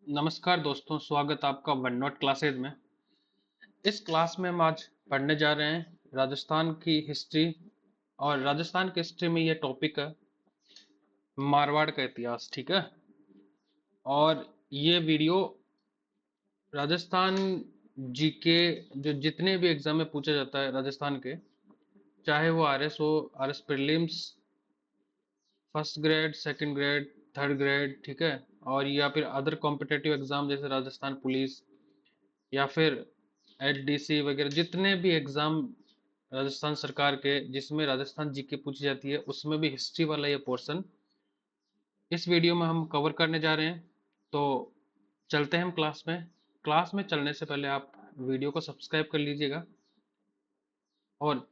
नमस्कार दोस्तों, स्वागत आपका वन नॉट क्लासेज में। इस क्लास में हम आज पढ़ने जा रहे हैं राजस्थान की हिस्ट्री। और राजस्थान की हिस्ट्री में ये टॉपिक है मारवाड़ का इतिहास। ठीक है। और ये वीडियो राजस्थान जीके जो जितने भी एग्जाम में पूछा जाता है राजस्थान के, चाहे वो आरएस हो, RS prelims, first grade, second grade, third grade, ठीक है, और या फिर अदर कॉम्पिटेटिव एग्जाम जैसे राजस्थान पुलिस या फिर एचडीसी वगैरह, जितने भी एग्जाम राजस्थान सरकार के जिसमें राजस्थान जीके पूछी जाती है, उसमें भी हिस्ट्री वाला ये पोर्शन इस वीडियो में हम कवर करने जा रहे हैं। तो चलते हैं हम क्लास में चलने से पहले आप वीडियो को सब्सक्राइब कर लीजिएगा और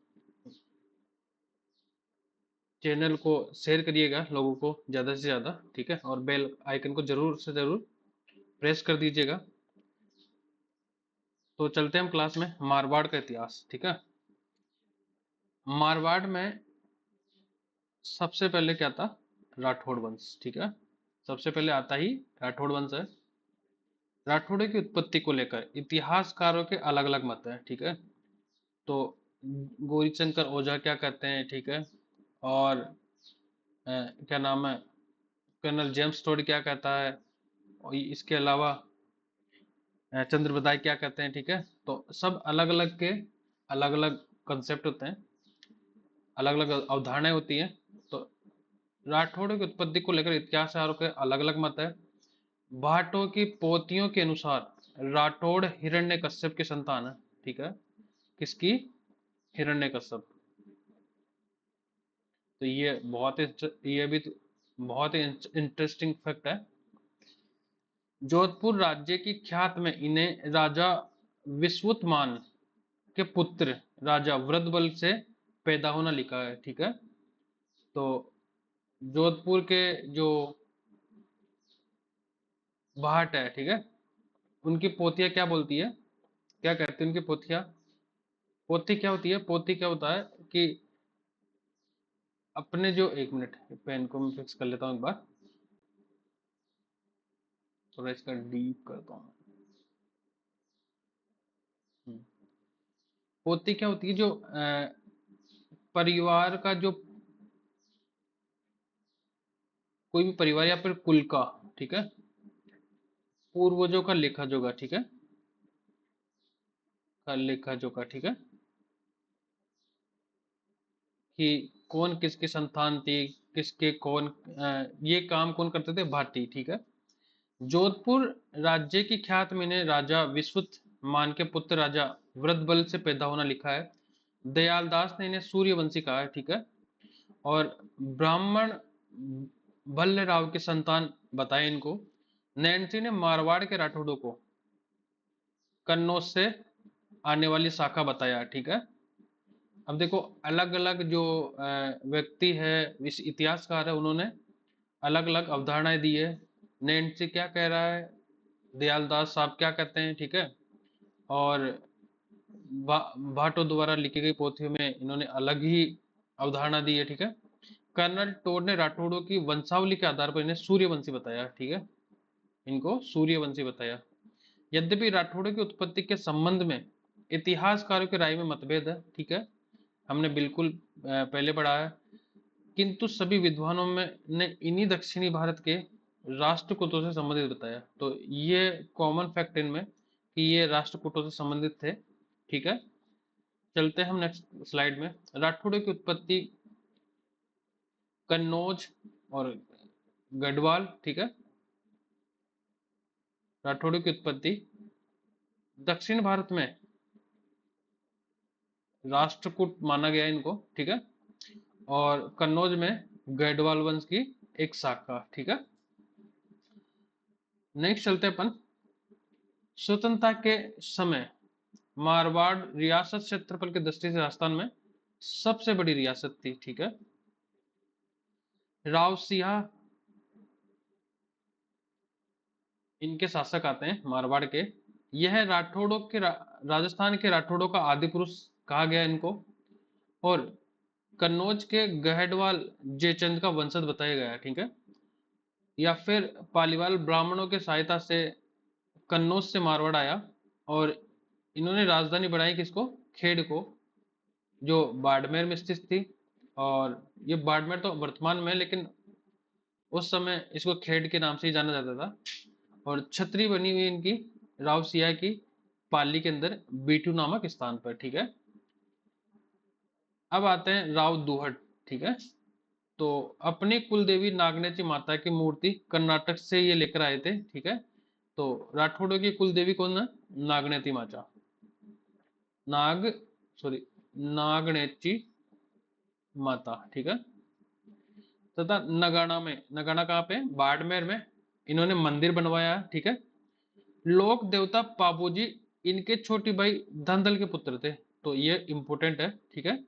चैनल को शेयर करिएगा लोगों को ज़्यादा से ज़्यादा, ठीक है, और बेल आइकन को ज़रूर से ज़रूर प्रेस कर दीजिएगा। तो चलते हैं हम क्लास में। मारवाड़ का इतिहास। ठीक है। मारवाड़ में सबसे पहले क्या था? राठौड़ वंश। ठीक है। सबसे पहले आता ही राठौड़ वंश है। राठौड़ों की उत्पत्ति को लेकर इतिहासकारों के अलग अलग मत हैं। ठीक है। तो गौरीशंकर ओझा क्या कहते हैं, ठीक है, और क्या नाम है, कर्नल जेम्स टोड क्या कहता है, और इसके अलावा चंद्र बदाई क्या कहते हैं। ठीक है। तो सब अलग अलग के अलग अलग कंसेप्ट होते हैं, अलग अलग अवधारणाएं होती हैं। तो राठौड़ों की उत्पत्ति को लेकर इतिहासकारों के अलग अलग मत है। भाटों की पोतियों के अनुसार राठौड़ हिरण्यकश्यप की संतान है। ठीक है। किसकी? हिरण्यकश्यप। तो ये भी बहुत ही इंटरेस्टिंग फैक्ट है। जोधपुर राज्य की ख्यात में इन्हें राजा विश्वतमान के पुत्र राजा वृद्धबल से पैदा होना लिखा है। ठीक है। तो जोधपुर के जो भाट है, ठीक है, उनकी पोतिया क्या बोलती है, क्या कहती है उनकी पोतिया? पोती क्या होती है? पोती क्या होता है कि अपने जो, एक मिनट, पेन को मैं फिक्स कर लेता हूँ एक बार, थोड़ा इसका डीप करता हूँ। पोती क्या होती है? जो परिवार का जो, कोई भी परिवार या फिर कुल का, ठीक है, पूर्वजों का लेखा जोखा, ठीक है, का लेखा जोखा, ठीक है, कि कौन किसकी संतान थी, किसके कौन ये काम कौन करते थे? भाटी। ठीक है। जोधपुर राज्य की ख्यात में ने राजा विश्वत मान के पुत्र राजा वृद्धबल से पैदा होना लिखा है। दयालदास ने इन्हें सूर्यवंशी कहा है। ठीक है। और ब्राह्मण भल्लराव के संतान बताए इनको। नैन्सी ने मारवाड़ के राठौड़ों को कन्नौज से आने वाली शाखा बताया। ठीक है। अब देखो, अलग अलग जो व्यक्ति है, इस इतिहासकार है, उन्होंने अलग अलग अवधारणाएं दी है। नैन्सी क्या कह रहा है, दयालदास साहब क्या कहते हैं, ठीक है, और भाटो द्वारा लिखी गई पोथियों में इन्होंने अलग ही अवधारणा दी है। ठीक है। कर्नल टोड ने राठौड़ों की वंशावली के आधार पर इन्हें सूर्यवंशी बताया। ठीक है। इनको सूर्यवंशी बताया। यद्यपि राठौड़ों की उत्पत्ति के संबंध में इतिहासकारों की राय में मतभेद है। ठीक है। हमने बिल्कुल पहले पढ़ा है, किंतु सभी विद्वानों में ने इन्हीं दक्षिणी भारत के राष्ट्रकूटों से संबंधित बताया। तो ये कॉमन फैक्ट इनमें कि ये राष्ट्रकूटों से संबंधित थे। ठीक है। चलते हैं हम नेक्स्ट स्लाइड में। राठौड़ों की उत्पत्ति कन्नौज और गढ़वाल। ठीक है। राठौड़ों की उत्पत्ति दक्षिण भारत में राष्ट्रकूट माना गया इनको। ठीक है। और कन्नौज में गढ़वाल वंश की एक शाखा। ठीक है। नेक्स्ट चलते हैं अपन। स्वतंत्रता के समय मारवाड़ रियासत क्षेत्रफल की दृष्टि से राजस्थान में सबसे बड़ी रियासत थी। ठीक है। राव सिंह इनके शासक आते हैं मारवाड़ के। यह राठौड़ों के राजस्थान के राठौड़ों का आदि पुरुष कहा गया इनको। और कन्नौज के गहडवाल जयचंद का वंशज बताया गया। ठीक है। या फिर पालीवाल ब्राह्मणों के सहायता से कन्नौज से मारवाड़ आया और इन्होंने राजधानी बनाई किसको, खेड़ को, जो बाड़मेर में स्थित थी। और ये बाड़मेर तो वर्तमान में है, लेकिन उस समय इसको खेड़ के नाम से ही जाना जाता था। और छतरी बनी हुई इनकी राव सिया की पाली के अंदर बीटू नामक स्थान पर, ठीक है। अब आते हैं राव दुहट, ठीक है। तो अपनी कुल देवी नागनेची माता की मूर्ति कर्नाटक से ये लेकर आए थे, ठीक है। तो राठौड़ों की कुल देवी कौन है, नागनेती माता, नाग सॉरी नागनेची माता, ठीक है। तथा नगाना में, नगाना कहाँ पे, बाड़मेर में इन्होंने मंदिर बनवाया, ठीक है। लोक देवता पाबूजी इनके छोटी भाई धंधल के पुत्र थे, तो ये इंपॉर्टेंट है, ठीक है।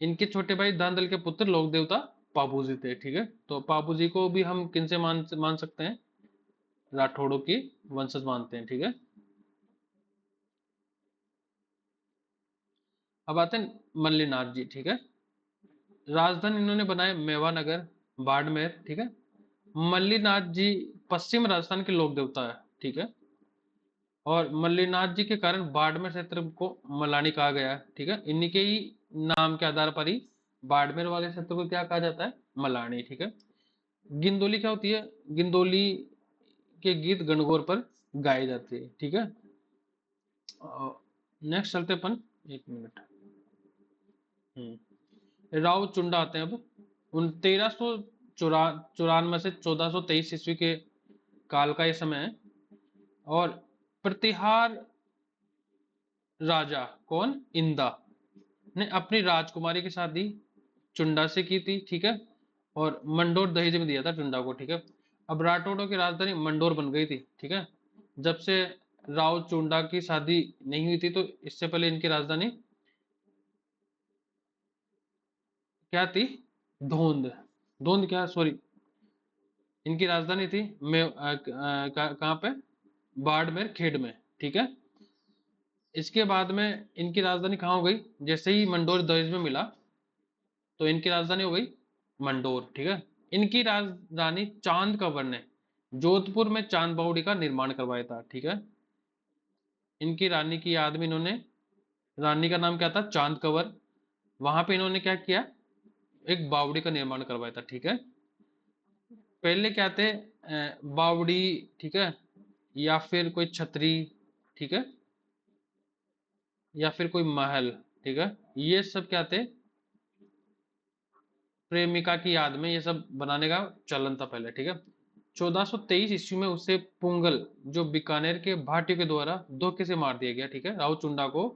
इनके छोटे भाई धंधल के पुत्र लोक देवता पाबूजी थे, ठीक है। तो पाबूजी को भी हम किनसे मान सकते हैं, राठौड़ों की वंशज मानते हैं, ठीक है। अब आते हैं मल्लीनाथ जी, ठीक है। राजधानी इन्होंने बनाए मेवानगर, बाड़मेर, ठीक है। मल्लीनाथ जी पश्चिम राजस्थान के लोक देवता है, ठीक है। और मल्लीनाथ जी के कारण बाड़मेर क्षेत्र को मलानी कहा गया है, ठीक है। इन्हीं के ही नाम के आधार पर ही बाड़मेर वाले क्षेत्र को क्या कहा जाता है, मलानी, ठीक है। गिंदोली क्या होती है, गिंदोली के गीत गणगौर पर गाए जाते हैं, ठीक है। नेक्स्ट चलते अपन, एक मिनट। राव चुंडा आते हैं अब। उन 1394 से 1423 ईस्वी के काल का ये समय है। और प्रतिहार राजा कौन, इंदा ने अपनी राजकुमारी की शादी चुंडा से की थी, ठीक है। और मंडोर दहेज में दिया था चुंडा को, ठीक है। अब राठौड़ों की राजधानी मंडोर बन गई थी, ठीक है। जब से राव चुंडा की शादी नहीं हुई थी, तो इससे पहले इनकी राजधानी क्या थी, धोंद, धोंद क्या, सॉरी, इनकी राजधानी थी कहाँ पे, बाड़मेर खेड़ में, ठीक है। इसके बाद में इनकी राजधानी कहाँ हो गई, जैसे ही मंडोर दहेज में मिला तो इनकी राजधानी हो गई मंडोर, ठीक है। इनकी राजधानी चांद कंवर ने जोधपुर में चांद बावड़ी का निर्माण करवाया था, ठीक है। इनकी रानी की याद में इन्होंने, रानी का नाम क्या था, चांद कंवर, वहां पे इन्होंने क्या किया, एक बावड़ी का निर्माण करवाया था, ठीक है। पहले क्या थे, बावड़ी, ठीक है, या फिर कोई छतरी, ठीक है, या फिर कोई महल, ठीक है। ये सब क्या थे, प्रेमिका की याद में ये सब बनाने का चलन था पहले, ठीक है। 1423 ईस्वी में उसे पुंगल, जो बीकानेर के भाटियों के द्वारा धोखे से मार दिया गया, ठीक है। राव चुंडा को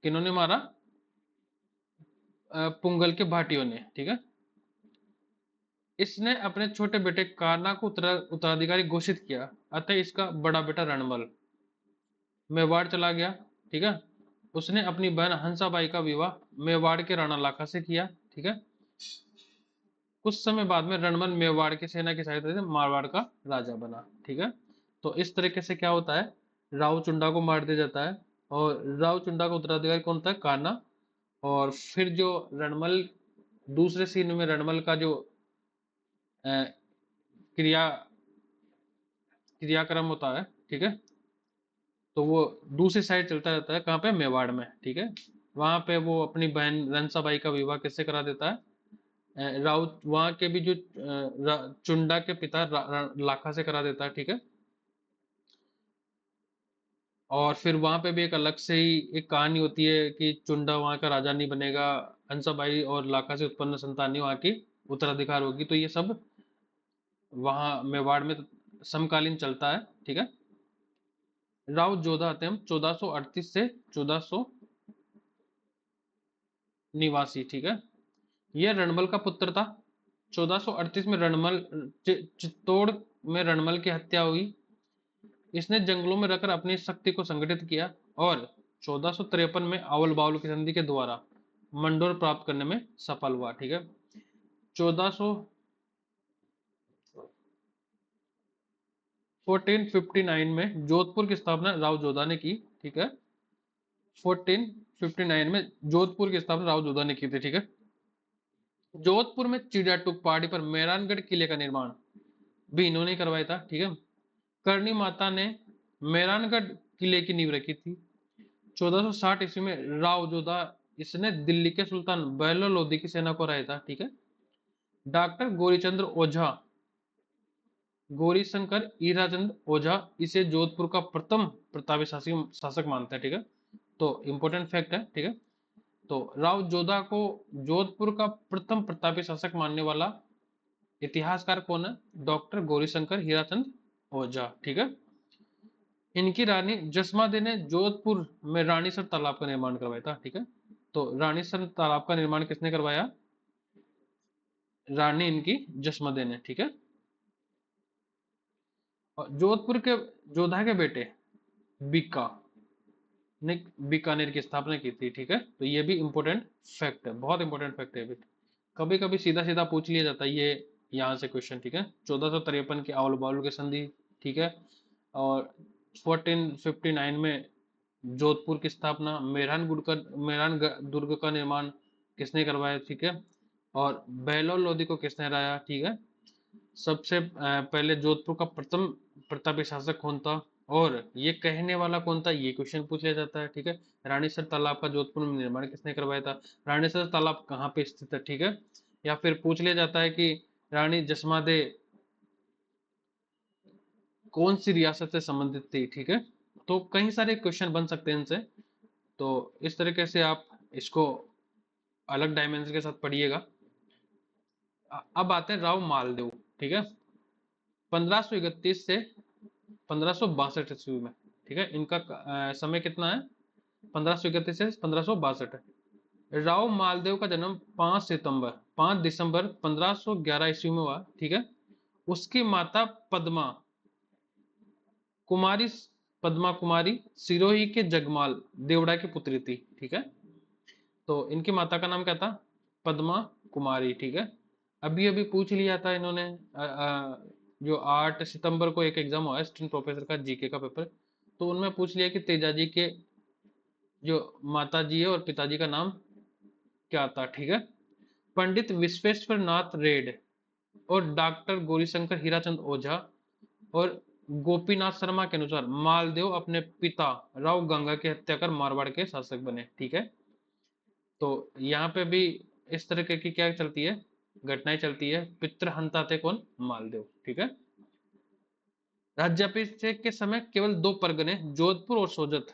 किन्होंने मारा, पुंगल के भाटियों ने, ठीक है। इसने अपने छोटे बेटे कान्हा को उत्तराधिकारी घोषित किया, अतः इसका बड़ा बेटा रणमल मेवाड़ चला गया, ठीक है। उसने अपनी बहन हंसाबाई का विवाह मेवाड़ के राणा लाखा से किया, ठीक है। कुछ समय बाद में रणमल मेवाड़ की सेना की सहायता से मारवाड़ का राजा बना, ठीक है। तो इस तरीके से क्या होता है, राव चुंडा को मार दिया जाता है, और राव चुंडा का उत्तराधिकारी कौन था, कान्हा। और फिर जो रणमल, दूसरे सीन में रणमल का जो क्रिया क्रियाक्रम होता है, ठीक है। तो वो दूसरी साइड चलता रहता है, कहाँ पे, मेवाड़ में, ठीक है। वहां पे वो अपनी बहन रंसाबाई का विवाह किससे करा देता है, राउत, वहां के भी जो चुंडा के पिता लाखा से करा देता है, ठीक है। और फिर वहां पे भी एक अलग से ही एक कहानी होती है कि चुंडा वहां का राजा नहीं बनेगा, हंसाबाई और लाखा से उत्पन्न संतान ही वहां की उत्तराधिकार होगी। तो ये सब वहां मेवाड़ में समकालीन चलता है, ठीक है। राव जोधा आते हैं हम, 1438 से 1400 निवासी, ठीक है। यह रणमल का पुत्र था। 1438 में रणमल, चित्तौड़ में रणमल की हत्या हुई। इसने जंगलों में रहकर अपनी शक्ति को संगठित किया और 1453 में आवल बावल की संधि के द्वारा मंडोर प्राप्त करने में सफल हुआ, ठीक है। 1459 में जोधपुर की स्थापना राव जोधा ने की, ठीक है। 1459 में जोधपुर की स्थापना राव जोधा ने की थी, ठीक है। जोधपुर में चिड़ियाटूक पहाड़ी पर मेहरानगढ़ किले का निर्माण भी इन्होंने करवाया था, ठीक है। करणी माता ने मेहरानगढ़ किले की नींव रखी थी। 1460 ईस्वी में राव जोधा इसने दिल्ली के सुल्तान बहलोल लोधी की सेना को हराया था। ठीक है। डॉक्टर गौरीचंद्र ओझा, गौरीशंकर हीराचंद ओझा इसे जोधपुर का प्रथम प्रतापी शासक मानते हैं। ठीक है। तो इंपॉर्टेंट फैक्ट है। ठीक है। तो राव जोधा को जोधपुर का प्रथम प्रतापी शासक मानने वाला इतिहासकार कौन है? डॉक्टर गौरीशंकर हीराचंद ओझा। ठीक है। इनकी रानी जसमादे ने जोधपुर में रानीसर तालाब का निर्माण करवाया था। ठीक है। तो रानीसर तालाब का निर्माण किसने करवाया? रानी इनकी जसमादे ने। ठीक है। और जोधपुर के जोधा के बेटे बीका ने बीकानेर की स्थापना की थी। ठीक है। तो ये भी इंपॉर्टेंट फैक्ट है, बहुत इंपॉर्टेंट फैक्ट है। कभी कभी सीधा सीधा पूछ लिया जाता है ये यहाँ से क्वेश्चन। ठीक है। 1453 की आओल बाउल की संधि। ठीक है। और 1459 में जोधपुर की स्थापना, मेहरान दुर्ग का निर्माण किसने करवाया? ठीक है। और बहलोल लोधी को किसने हराया? ठीक है। सबसे पहले जोधपुर का प्रथम प्रतापी शासक कौन था और ये कहने वाला कौन था, ये क्वेश्चन पूछ लिया जाता है। ठीक है। रानीसर तालाब का जोधपुर में निर्माण किसने करवाया था? रानीसर तालाब कहाँ पे स्थित है? ठीक है। या फिर पूछ लिया जाता है कि रानी जसमादे कौन सी रियासत से संबंधित थी? ठीक है। तो कई सारे क्वेश्चन बन सकते हैं इनसे। तो इस तरीके से आप इसको अलग डायमेंशन के साथ पढ़िएगा। अब आते हैं राव मालदेव। ठीक है। 1531 से 1562 ईस्वी में। ठीक है। इनका समय कितना है? 1531 से 1562 है। राव मालदेव का जन्म 5 दिसंबर 1511 ईस्वी में हुआ। ठीक है। उसकी माता कुमारी पद्मा कुमारी सिरोही के जगमाल देवड़ा की पुत्री थी। ठीक है। तो इनकी माता का नाम क्या था? पद्मा कुमारी। ठीक है। अभी अभी पूछ लिया था इन्होंने जो 8 सितंबर को एक एग्जाम हुआ है प्रोफेसर का, जीके का पेपर। तो उनमें पूछ लिया कि तेजाजी के जो माता जी है और पिताजी का नाम क्या था? ठीक है। पंडित विश्वेश्वर नाथ रेड और डॉक्टर गौरीशंकर हीराचंद ओझा और गोपीनाथ शर्मा के अनुसार मालदेव अपने पिता राव गंगा की हत्या कर मारवाड़ के शासक बने। ठीक है। तो यहाँ पे भी इस तरह की क्या चलती है, घटनाएं चलती है। पितृहंता थे कौन? मालदेव। ठीक है। राज्याभिषेक के समय केवल 2 परगने जोधपुर और सोजत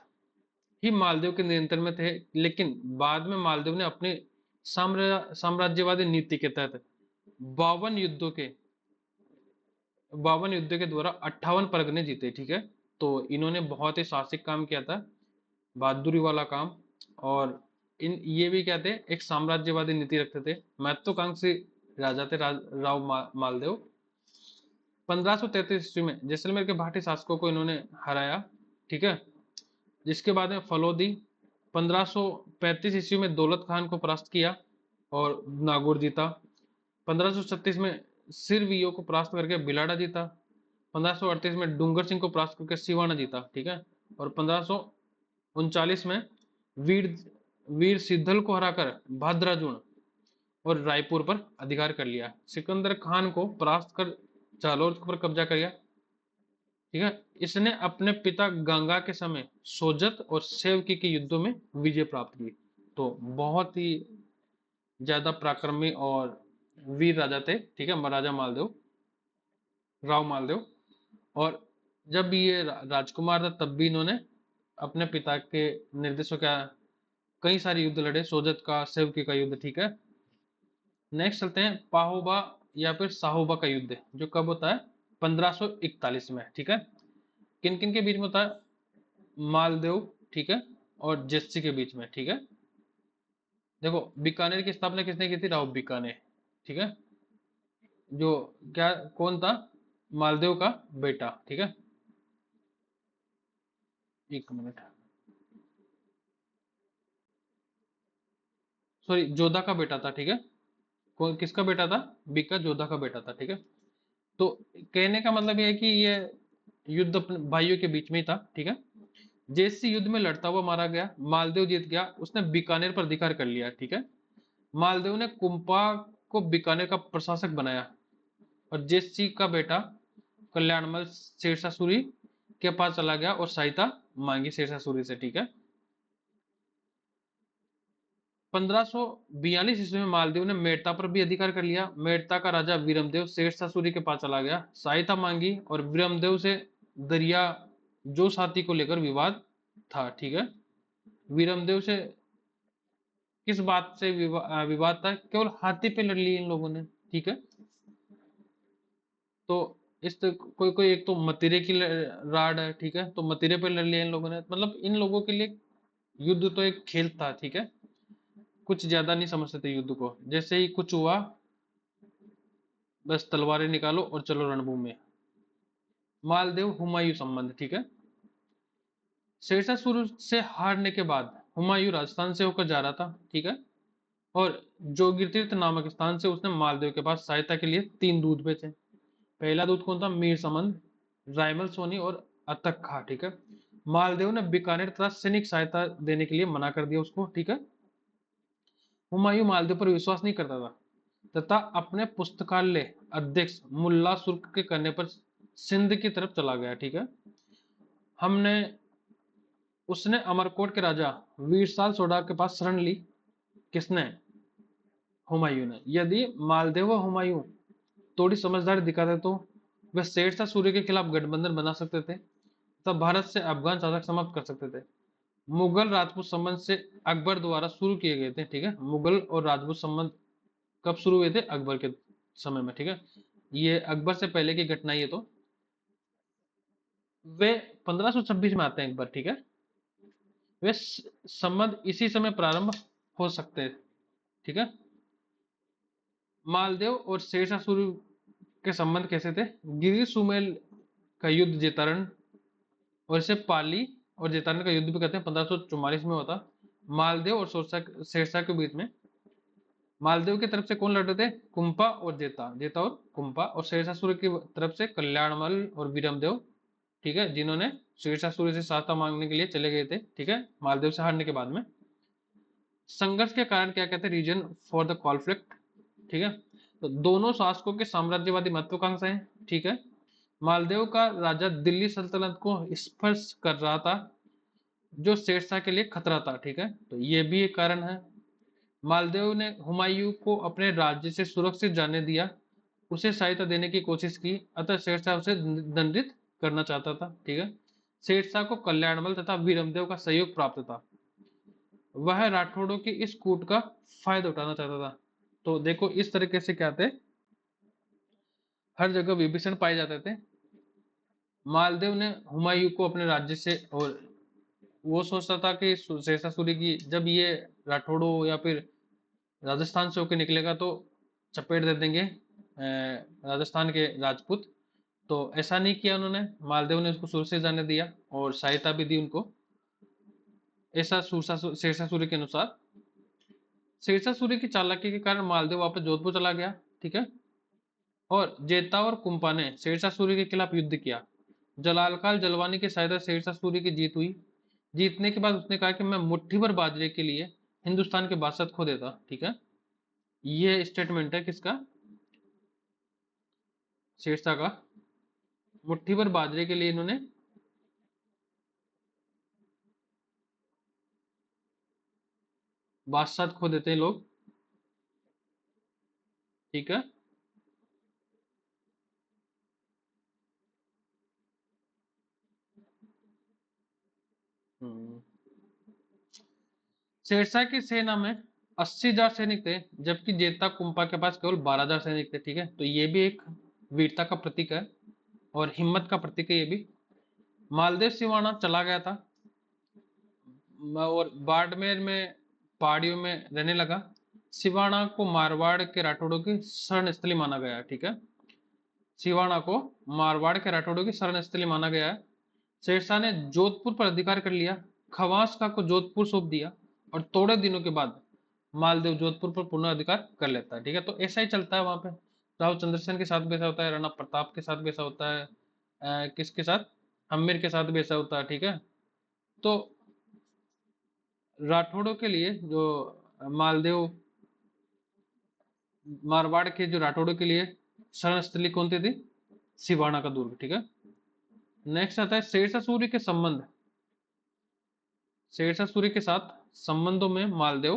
ही मालदेव के नियंत्रण में थे, लेकिन बाद में मालदेव ने अपनी साम्राज्यवादी नीति के तहत 52 युद्धों के द्वारा 58 परगने जीते। ठीक है। तो इन्होंने बहुत ही साहसिक काम किया था, बहादुरी वाला काम। और ये भी क्या थे? एक साम्राज्यवादी नीति रखते थे, महत्वाकांक्षी राजा थे राव मालदेव। 1533 ईस्वी में जैसलमेर के भाटी शासकों को इन्होंने हराया। ठीक है। जिसके बाद में फलोदी 1535 ईस्वी में दौलत खान को परास्त किया और नागौर जीता। 1536 में सिरवियो को परास्त करके बिलाड़ा जीता। 1538 में डूंगर सिंह को परास्त करके सिवाना जीता। ठीक है। और 1539 में वीर वीर सिद्धल को हराकर भाद्राजुन और रायपुर पर अधिकार कर लिया। सिकंदर खान को परास्त कर जालौर पर कब्जा कर लिया। ठीक है। इसने अपने पिता गंगा के समय सोजत और सेवकी के युद्धों में विजय प्राप्त की। तो बहुत ही ज्यादा पराक्रमी और वीर राजा थे। ठीक है। महाराजा मालदेव, राव मालदेव। और जब ये राजकुमार था तब भी इन्होंने अपने पिता के निर्देशों का कई सारे युद्ध लड़े, सोजत का, सेवकी का युद्ध। ठीक है। नेक्स्ट चलते हैं पाहोबा या फिर साहोबा का युद्ध, जो कब होता है? 1541 में। ठीक है। किन किन के बीच में होता है? मालदेव, ठीक है, और जेस्सी के बीच में। ठीक है। देखो, बीकानेर की स्थापना किसने की थी? राव बीकानेर। ठीक है। जो क्या कौन था? मालदेव का बेटा। ठीक है। एक मिनट, सॉरी, जोधा का बेटा था। ठीक है। कौन, किसका बेटा था? बीका जोधा का बेटा था। ठीक है। तो कहने का मतलब यह है कि ये युद्ध अपने भाइयों के बीच में ही था। ठीक है। जैसे युद्ध में लड़ता हुआ मारा गया, मालदेव जीत गया, उसने बीकानेर पर अधिकार कर लिया। ठीक है। मालदेव ने कुंपा को बीकानेर का प्रशासक बनाया और जेसी का बेटा कल्याणमल शेरशाह सूरी के पास चला गया और सहायता मांगी शेरशाह सूरी से, ठीक है। 1542 ईस्वी में मालदेव ने मेड़ता पर भी अधिकार कर लिया। मेड़ता का राजा वीरमदेव शेरशाह सूरी के पास चला गया, सहायता मांगी और वीरमदेव से दरिया जो साथी को लेकर विवाद था, ठीक है। वीरमदेव से किस बात से विवाद था? केवल हाथी पे लड़ ली इन लोगों ने, ठीक है। तो कोई कोई एक तो मतिरे की राड है, ठीक है, तो मतिरे पे लड़ लिया इन लोगों ने। मतलब इन लोगों के लिए युद्ध तो एक खेल था, ठीक है, कुछ ज्यादा नहीं समझते थे युद्ध को। जैसे ही कुछ हुआ बस तलवारें निकालो और चलो रणभूमि में। मालदेव हुमायूं संबंध, ठीक है। शेरशाह सूरी से हारने के बाद हुमायूं राजस्थान से होकर जा रहा था, ठीक है, और जोगीतीर्थ नामक स्थान से उसने मालदेव के पास सहायता के लिए 3 दूत भेजे। पहला दूत कौन था? मीर समंद, रायमल सोनी और अतक खा, ठीक है। मालदेव ने बीकानेर तथा सैनिक सहायता देने के लिए मना कर दिया उसको, ठीक है। हुमायूं मालदेव पर विश्वास नहीं करता था तथा अपने पुस्तकालय अध्यक्ष मुल्ला सुर्ख के कहने पर सिंध की तरफ चला गया, ठीक है। हमने उसने अमरकोट के राजा वीरसाल सोडा के पास शरण ली। किसने? हुमायूं ने। यदि मालदेव व हुमायूं थोड़ी समझदारी दिखाते तो वे शेरशाह सूरी के खिलाफ गठबंधन बना सकते थे तब भारत से अफगान शासक समाप्त कर सकते थे। मुगल राजपूत संबंध से अकबर द्वारा शुरू किए गए थे, ठीक है। मुगल और राजपूत संबंध कब शुरू हुए थे? अकबर के समय में, ठीक है। ये अकबर से पहले की घटना, ये तो वे 1526 में आते हैं अकबर, ठीक है। वे संबंध इसी समय प्रारंभ हो सकते हैं, ठीक है। मालदेव और शेरशाह सूरी के संबंध कैसे थे? गिरी सुमेल का युद्ध जेतारण, और इसे पाली और जेतारण का युद्ध भी कहते हैं, 1544 में होता। मालदेव और शेरशाह के बीच में मालदेव की तरफ से कौन लड़ रहे थे? कुंपा और जेता, जेता और कुंपा, और शेरशाह सूरी की तरफ से कल्याणमल और वीरमदेव, ठीक है, जिन्होंने शेरशाह सूरी से सहायता मांगने के लिए चले गए थे, ठीक है, मालदेव से हारने के बाद में। संघर्ष के कारण क्या कहते हैं? रीजन फॉर द कॉन्फ्लिक्ट, ठीक है। तो दोनों शासकों के साम्राज्यवादी महत्वाकांक्षा है, ठीक है। मालदेव का राजा दिल्ली सल्तनत को स्पर्श कर रहा था जो शेरशाह के लिए खतरा था, ठीक है, तो ये भी एक कारण है। मालदेव ने हुमायूं को अपने राज्य से सुरक्षित जाने दिया, उसे सहायता देने की कोशिश की, अतः शेरशाह उसे दंडित करना चाहता था, ठीक है। शेरशाह को कल्याणमल तथा वीरमदेव का सहयोग प्राप्त था, वह राठौड़ों की इस कूट का फायदा उठाना चाहता था। तो देखो इस तरीके से क्या थे, हर जगह विभीषण पाए जाते थे। मालदेव ने हुमायूं को अपने राज्य से, और वो सोचता था कि शेरशाह सूरी की जब ये राठौड़ों या फिर राजस्थान से होकर निकलेगा तो चपेट दे देंगे राजस्थान के राजपूत। तो ऐसा नहीं किया उन्होंने, मालदेव ने उसको सुरक्षित जाने दिया और सहायता भी दी उनको, ऐसा शेरशाह सूरी के अनुसार। शेरशाह सूरी की चालाकी के कारण मालदेव वापस जोधपुर चला गया, ठीक है, और जेता और कुंपा ने शेरशाह सूरी के खिलाफ युद्ध किया। जलालकाल जलवानी की सहायता शेरशाह सूरी की जीत हुई। जीतने के बाद उसने कहा कि मैं मुट्ठी भर बाजरे के लिए हिंदुस्तान के बादशाह खो देता, ठीक है। ये स्टेटमेंट है किसका? शेरशाह का। मुट्ठी भर बाजरे के लिए इन्होंने बादशाह खो देते हैं लोग, ठीक है। हम्म। शेरशाह की सेना में 80,000 सैनिक थे जबकि जेता कुंपा के पास केवल 12,000 सैनिक थे, ठीक है। तो ये भी एक वीरता का प्रतीक है और हिम्मत का प्रतीक है ये भी। मालदेव सिवाना चला गया था और बाड़मेर में पहाड़ियों में रहने लगा। सिवाना को मारवाड़ के राठौड़ों की शरण स्थली माना गया है, ठीक है। सिवाना को मारवाड़ के राठौड़ों की शरण स्थली माना गया है। शेरशाह ने जोधपुर पर अधिकार कर लिया, खवास का को जोधपुर सौंप दिया और थोड़े दिनों के बाद मालदेव जोधपुर पर पुनः अधिकार कर लेता है, ठीक है। तो ऐसा ही चलता है वहां पे। राव चंद्रसेन के साथ भी ऐसा होता है, राणा प्रताप के साथ भी ऐसा होता है, किसके साथ? हम्मीर के साथ भी ऐसा होता है, ठीक है। तो राठौड़ों के लिए जो मालदेव, मारवाड़ के जो राठौड़ों के लिए शरण स्थली कौन सी थी? सिवाना का दुर्ग, ठीक है। नेक्स्ट आता है शेरशाह सूरी के संबंध। शेरशाह सूरी के साथ संबंधों में मालदेव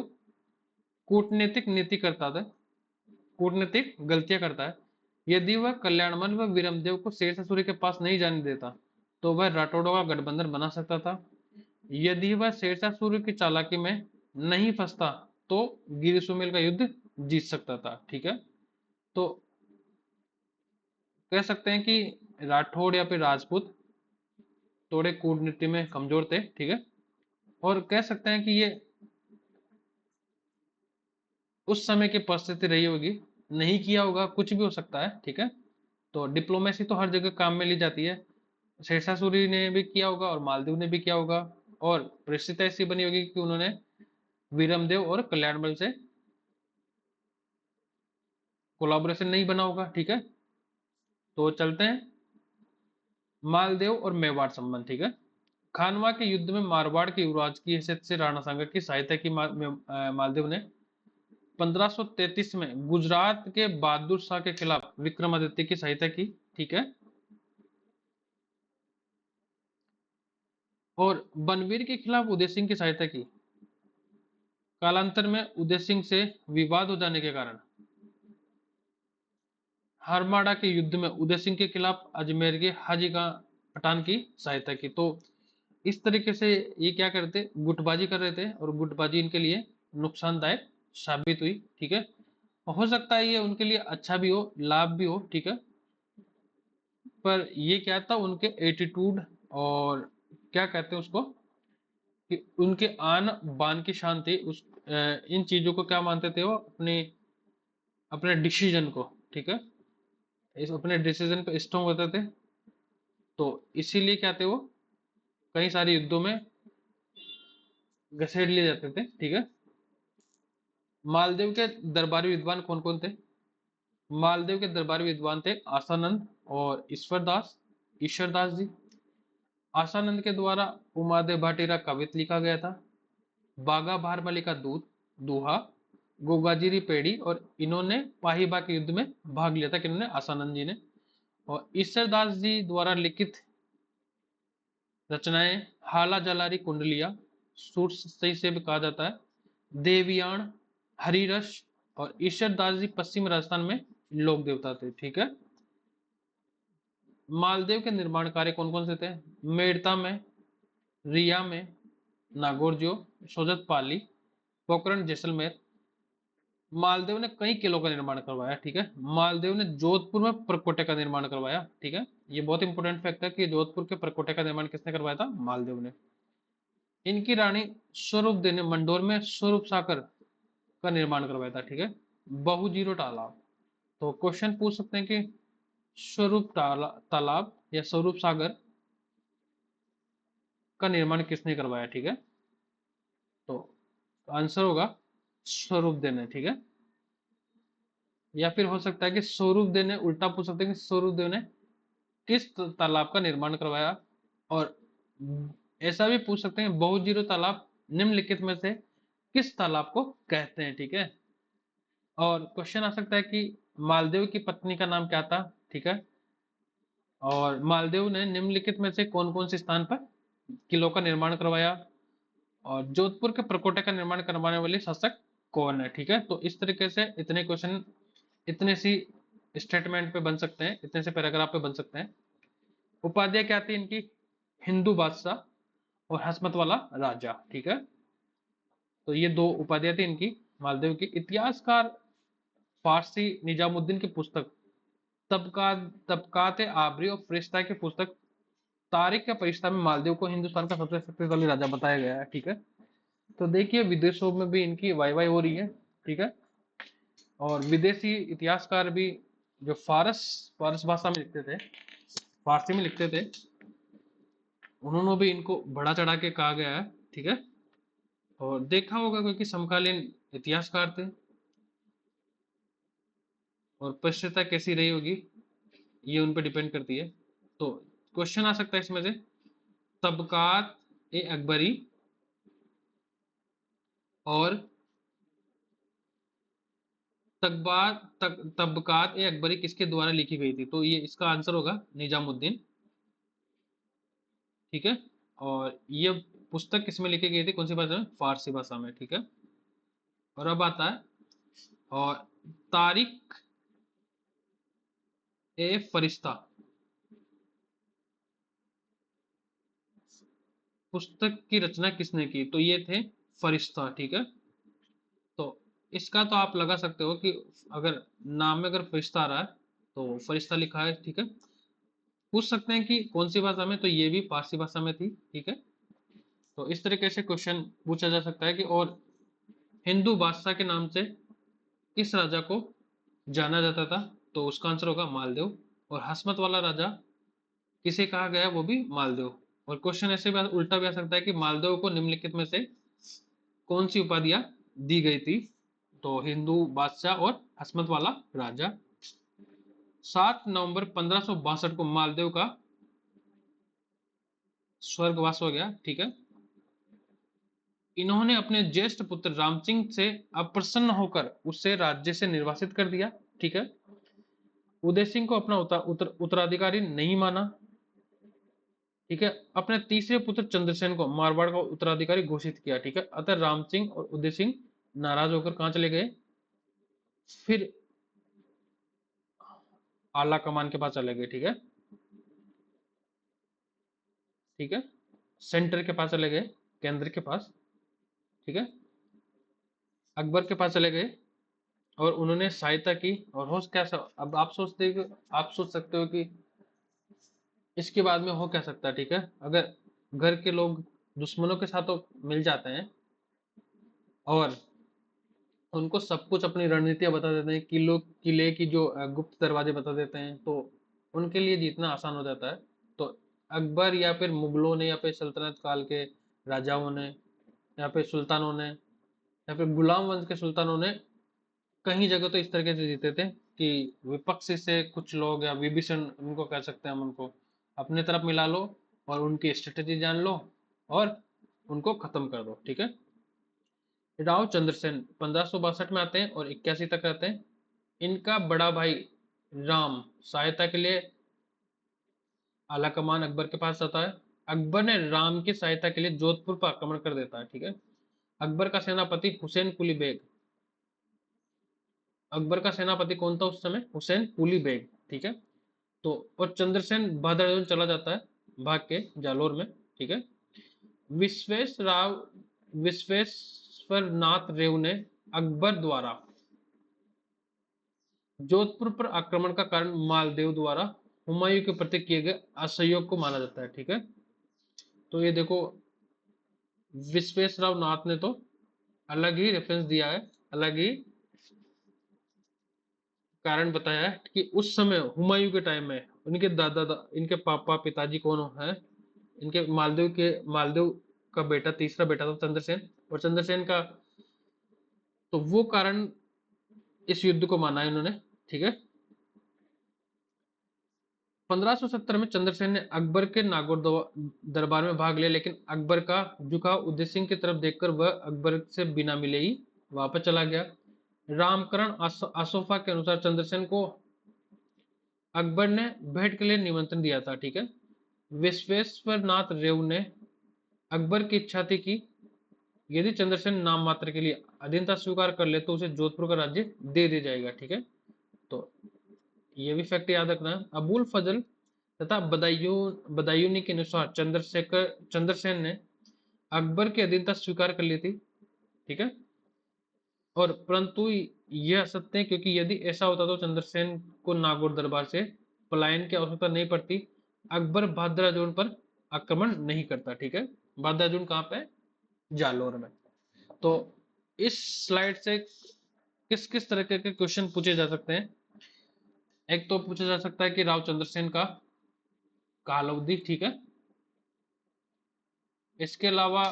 कूटनीतिक नीति करता था, कूटनीतिक गलतियां करता है। यदि वह कल्याणमल व वीरमदेव को शेरशाह सूरी के पास नहीं जाने देता तो वह राठौड़ों का गठबंधन बना सकता था। यदि वह शेरशाह सूरी की चालाकी में नहीं फंसता तो गिर सुमेल का युद्ध जीत सकता था, ठीक है। तो कह सकते हैं कि राठौड़ या फिर राजपूत थोड़े कूटनीति में कमजोर थे, ठीक है। और कह सकते हैं कि ये उस समय की परिस्थिति रही होगी, नहीं किया होगा, कुछ भी हो सकता है, ठीक है। तो डिप्लोमेसी तो हर जगह काम में ली जाती है। शेरशाह सूरी ने भी किया होगा और मालदीव ने भी किया होगा, और परिस्थिति ऐसी बनी होगी कि उन्होंने वीरमदेव और कल्याणमल से कोलाबोरेशन नहीं बना होगा, ठीक है। तो चलते हैं मालदेव और मेवाड़ संबंध, ठीक है। खानवा के युद्ध में मारवाड़ के युवराज की हैसियत से राणा सांगा की सहायता की मालदेव ने 1533 में गुजरात के बहादुर शाह के खिलाफ विक्रमादित्य की सहायता की, ठीक है। और बनवीर के खिलाफ उदय सिंह की सहायता की। कालांतर में उदय सिंह से विवाद हो जाने के कारण हरमाड़ा के युद्ध में उदय सिंह के खिलाफ अजमेर के हाजी का पठान की सहायता की। तो इस तरीके से ये क्या करते, गुटबाजी कर रहे थे, और गुटबाजी इनके लिए नुकसानदायक साबित हुई, ठीक है। हो सकता है ये उनके लिए अच्छा भी हो, लाभ भी हो, ठीक है। पर ये क्या था, उनके एटीट्यूड और क्या कहते हैं उसको, कि उनके आन बान की शान थी, उस इन चीजों को क्या मानते थे वो, अपने अपने डिसीजन को, ठीक है, इस अपने डिसीजन पे स्ट्रॉन्ग होते थे। तो इसीलिए क्या थे वो कई सारे युद्धों में घसेट लिए जाते थे, ठीक है। मालदेव के दरबारी विद्वान कौन कौन थे? मालदेव के दरबारी विद्वान थे आसानंद और ईश्वरदास जी। आसानंद के द्वारा उमादेव भाटीरा काव्य लिखा गया था। बागा भारमली का दूध दूहा, गोगाजिरी पेड़ी, और इन्होंने पाहिबा के युद्ध में भाग लिया था, किन्होंने, आसानंद जी ने। और ईश्वरदास जी द्वारा लिखित रचनाएं हाला जलारी कुंडलिया, सूर सही से भी कहा जाता है, देवयान, हरिरस, और ईश्वरदास जी पश्चिम राजस्थान में लोक देवता थे, ठीक है। मालदेव के निर्माण कार्य कौन कौन से थे? मेड़ता में, रिया में, नागौरजियो, सोजत पाली, पोखरण जैसलमेर। मालदेव ने कई किलों का निर्माण करवाया, ठीक है। मालदेव ने जोधपुर में परकोटे का निर्माण करवाया, ठीक है। ये बहुत इंपॉर्टेंट फैक्ट है कि जोधपुर के परकोटे का निर्माण किसने करवाया था? मालदेव ने। इनकी रानी स्वरूप देव ने मंडोर में स्वरूप साकर का निर्माण करवाया था, ठीक है। बहुजीरो तालाब। तो क्वेश्चन पूछ सकते हैं कि स्वरूप तालाब या स्वरूप सागर का निर्माण किसने करवाया, ठीक है। तो आंसर होगा स्वरूप देव ने, ठीक है। या फिर हो सकता है कि स्वरूप देव ने, उल्टा पूछ सकते हैं कि स्वरूप देव ने किस तालाब का निर्माण करवाया। और ऐसा भी पूछ सकते हैं बहुजीरो तालाब निम्नलिखित में से किस तालाब को कहते हैं, ठीक है। और क्वेश्चन आ सकता है कि मालदेव की पत्नी का नाम क्या था, ठीक है। और मालदेव ने निम्नलिखित में से कौन कौन से स्थान पर किलों का निर्माण करवाया, और जोधपुर के प्रकोटे का निर्माण करवाने वाले शासक कौन है, ठीक है। तो इस तरीके से इतने क्वेश्चन इतने सी स्टेटमेंट पे बन सकते हैं, इतने से पैराग्राफ पे बन सकते हैं। उपाध्याय क्या थी इनकी? हिंदू बादशाह और हसमत वाला राजा, ठीक है। तो ये दो उपाध्याय थी इनकी मालदेव की। इतिहासकार फारसी निजामुद्दीन की पुस्तक तबकात आबरी और फरिश्ता की पुस्तक तारीख के फरिश्ता में मालदीव को हिंदुस्तान का सबसे शक्तिशाली राजा बताया गया है, ठीक है। तो देखिए विदेशों में भी इनकी वाई हो रही है, ठीक है। और विदेशी इतिहासकार भी जो फारस भाषा में लिखते थे, फारसी में लिखते थे, उन्होंने भी इनको बढ़ा चढ़ा के कहा गया है, ठीक है। और देखा होगा क्योंकि समकालीन इतिहासकार थे, और पश्चिमता कैसी रही होगी ये उन पर डिपेंड करती है। तो क्वेश्चन आ सकता है इसमें से तबकात ए अकबरी और तबकात ए अकबरी किसके द्वारा लिखी गई थी? तो ये इसका आंसर होगा निजामुद्दीन। ठीक है। और ये पुस्तक किसमें लिखी गई थी, कौन सी भाषा में? फारसी भाषा में। ठीक है। और अब आता है और तारिक ए फरिश्ता पुस्तक की रचना किसने की? तो ये थे फरिश्ता। ठीक है। तो इसका तो आप लगा सकते हो कि अगर नाम में अगर फरिश्ता आ रहा है तो फरिश्ता लिखा है। ठीक है। पूछ सकते हैं कि कौन सी भाषा में, तो ये भी फारसी भाषा में थी। ठीक है। तो इस तरीके से क्वेश्चन पूछा जा सकता है कि और हिंदू बादशाह के नाम से किस राजा को जाना जाता था? तो उसका आंसर होगा मालदेव। और हसमत वाला राजा किसे कहा गया? वो भी मालदेव। और क्वेश्चन ऐसे भी उल्टा भी आ सकता है कि मालदेव को निम्नलिखित में से कौन सी उपाधियां दी गई थी? तो हिंदू बादशाह और हसमत वाला राजा। 7 नवंबर 1562 को मालदेव का स्वर्गवास हो गया। ठीक है। इन्होंने अपने ज्येष्ठ पुत्र राम सिंह से अप्रसन्न होकर उसे राज्य से निर्वासित कर दिया। ठीक है। उदय सिंह को अपना उत्तराधिकारी नहीं माना। ठीक है। अपने तीसरे पुत्र चंद्रसेन को मारवाड़ का उत्तराधिकारी घोषित किया। ठीक है। अतः राम सिंह और उदय सिंह नाराज होकर कहां चले गए? फिर आला कमान के पास चले गए। ठीक है। ठीक है। सेंटर के पास चले गए, केंद्र के पास। ठीक है। अकबर के पास चले गए और उन्होंने सहायता की। और हो क्या अब आप सोच सकते हो कि इसके बाद में हो क्या सकता है? ठीक है। अगर घर के लोग दुश्मनों के साथ तो मिल जाते हैं और उनको सब कुछ अपनी रणनीतियां बता देते हैं, किले की जो गुप्त दरवाजे बता देते हैं, तो उनके लिए जीतना आसान हो जाता है। तो अकबर या फिर मुगलों ने या फिर सल्तनत काल के राजाओं ने या फिर सुल्तानों ने या फिर गुलाम वंश के सुल्तानों ने कहीं जगह तो इस तरीके से जीते थे कि विपक्ष से कुछ लोग या विभीषण उनको कह सकते हैं, हम उनको अपने तरफ मिला लो और उनकी स्ट्रेटेजी जान लो और उनको खत्म कर दो। ठीक है। राव चंद्रसेन 1562 में आते हैं और 81 तक रहते हैं। इनका बड़ा भाई राम सहायता के लिए आला कमान अकबर के पास जाता है। अकबर ने राम की सहायता के लिए जोधपुर पर आक्रमण कर देता है। ठीक है। अकबर का सेनापति हुसैन कुली बेग, अकबर का सेनापति कौन था उस समय? हुसैन कुली बेग। ठीक है। तो और चंद्रसेन बहादुर चला जाता है भाग के जालोर में। ठीक है। विश्वेश्वर नाथ रेव ने अकबर द्वारा जोधपुर पर आक्रमण का कारण मालदेव द्वारा हुमायूं के प्रति किए गए असहयोग को माना जाता है। ठीक है। तो ये देखो, विश्वेश्वराव नाथ ने तो अलग ही रेफरेंस दिया है, अलग ही कारण बताया है कि उस समय हुमायूं के टाइम में उनके इनके पापा पिताजी कौन है? इनके मालदेव का बेटा, तीसरा बेटा था चंद्रसेन। और चंद्रसेन का तो वो कारण इस युद्ध को माना है इन्होंने। ठीक है। 1570 में चंद्रसेन ने अकबर के नागौर दरबार में भाग लिया, लेकिन अकबर का झुकाव उदय सिंह की तरफ देखकर वह अकबर से बिना मिले ही वापस चला गया। रामकरण आसोफा के अनुसार चंद्रसेन को अकबर ने भेंट के लिए निमंत्रण दिया था। ठीक है। विश्वेश्वर नाथ रेव ने अकबर की इच्छा थी कि यदि चंद्रसेन नाम मात्र के लिए अधीनता स्वीकार कर ले तो उसे जोधपुर का राज्य दे दिया जाएगा। ठीक है। तो ये भी फैक्ट याद रखना है। अबुल फजल तथा बदायूनी के अनुसार चंद्रसेन ने अकबर की अधीनता स्वीकार कर ली थी। ठीक है। और परंतु यह असत्य है, क्योंकि यदि ऐसा होता तो चंद्रसेन को नागौर दरबार से पलायन की आवश्यकता नहीं पड़ती। अकबर भाद्राजून पर आक्रमण नहीं करता। ठीक है। भाद्राजून कहाँ पे? जालोर में। तो इस स्लाइड से किस किस तरह के क्वेश्चन पूछे जा सकते हैं? एक तो पूछा जा सकता है कि राव चंद्रसेन का काल अवधि। ठीक है। इसके अलावा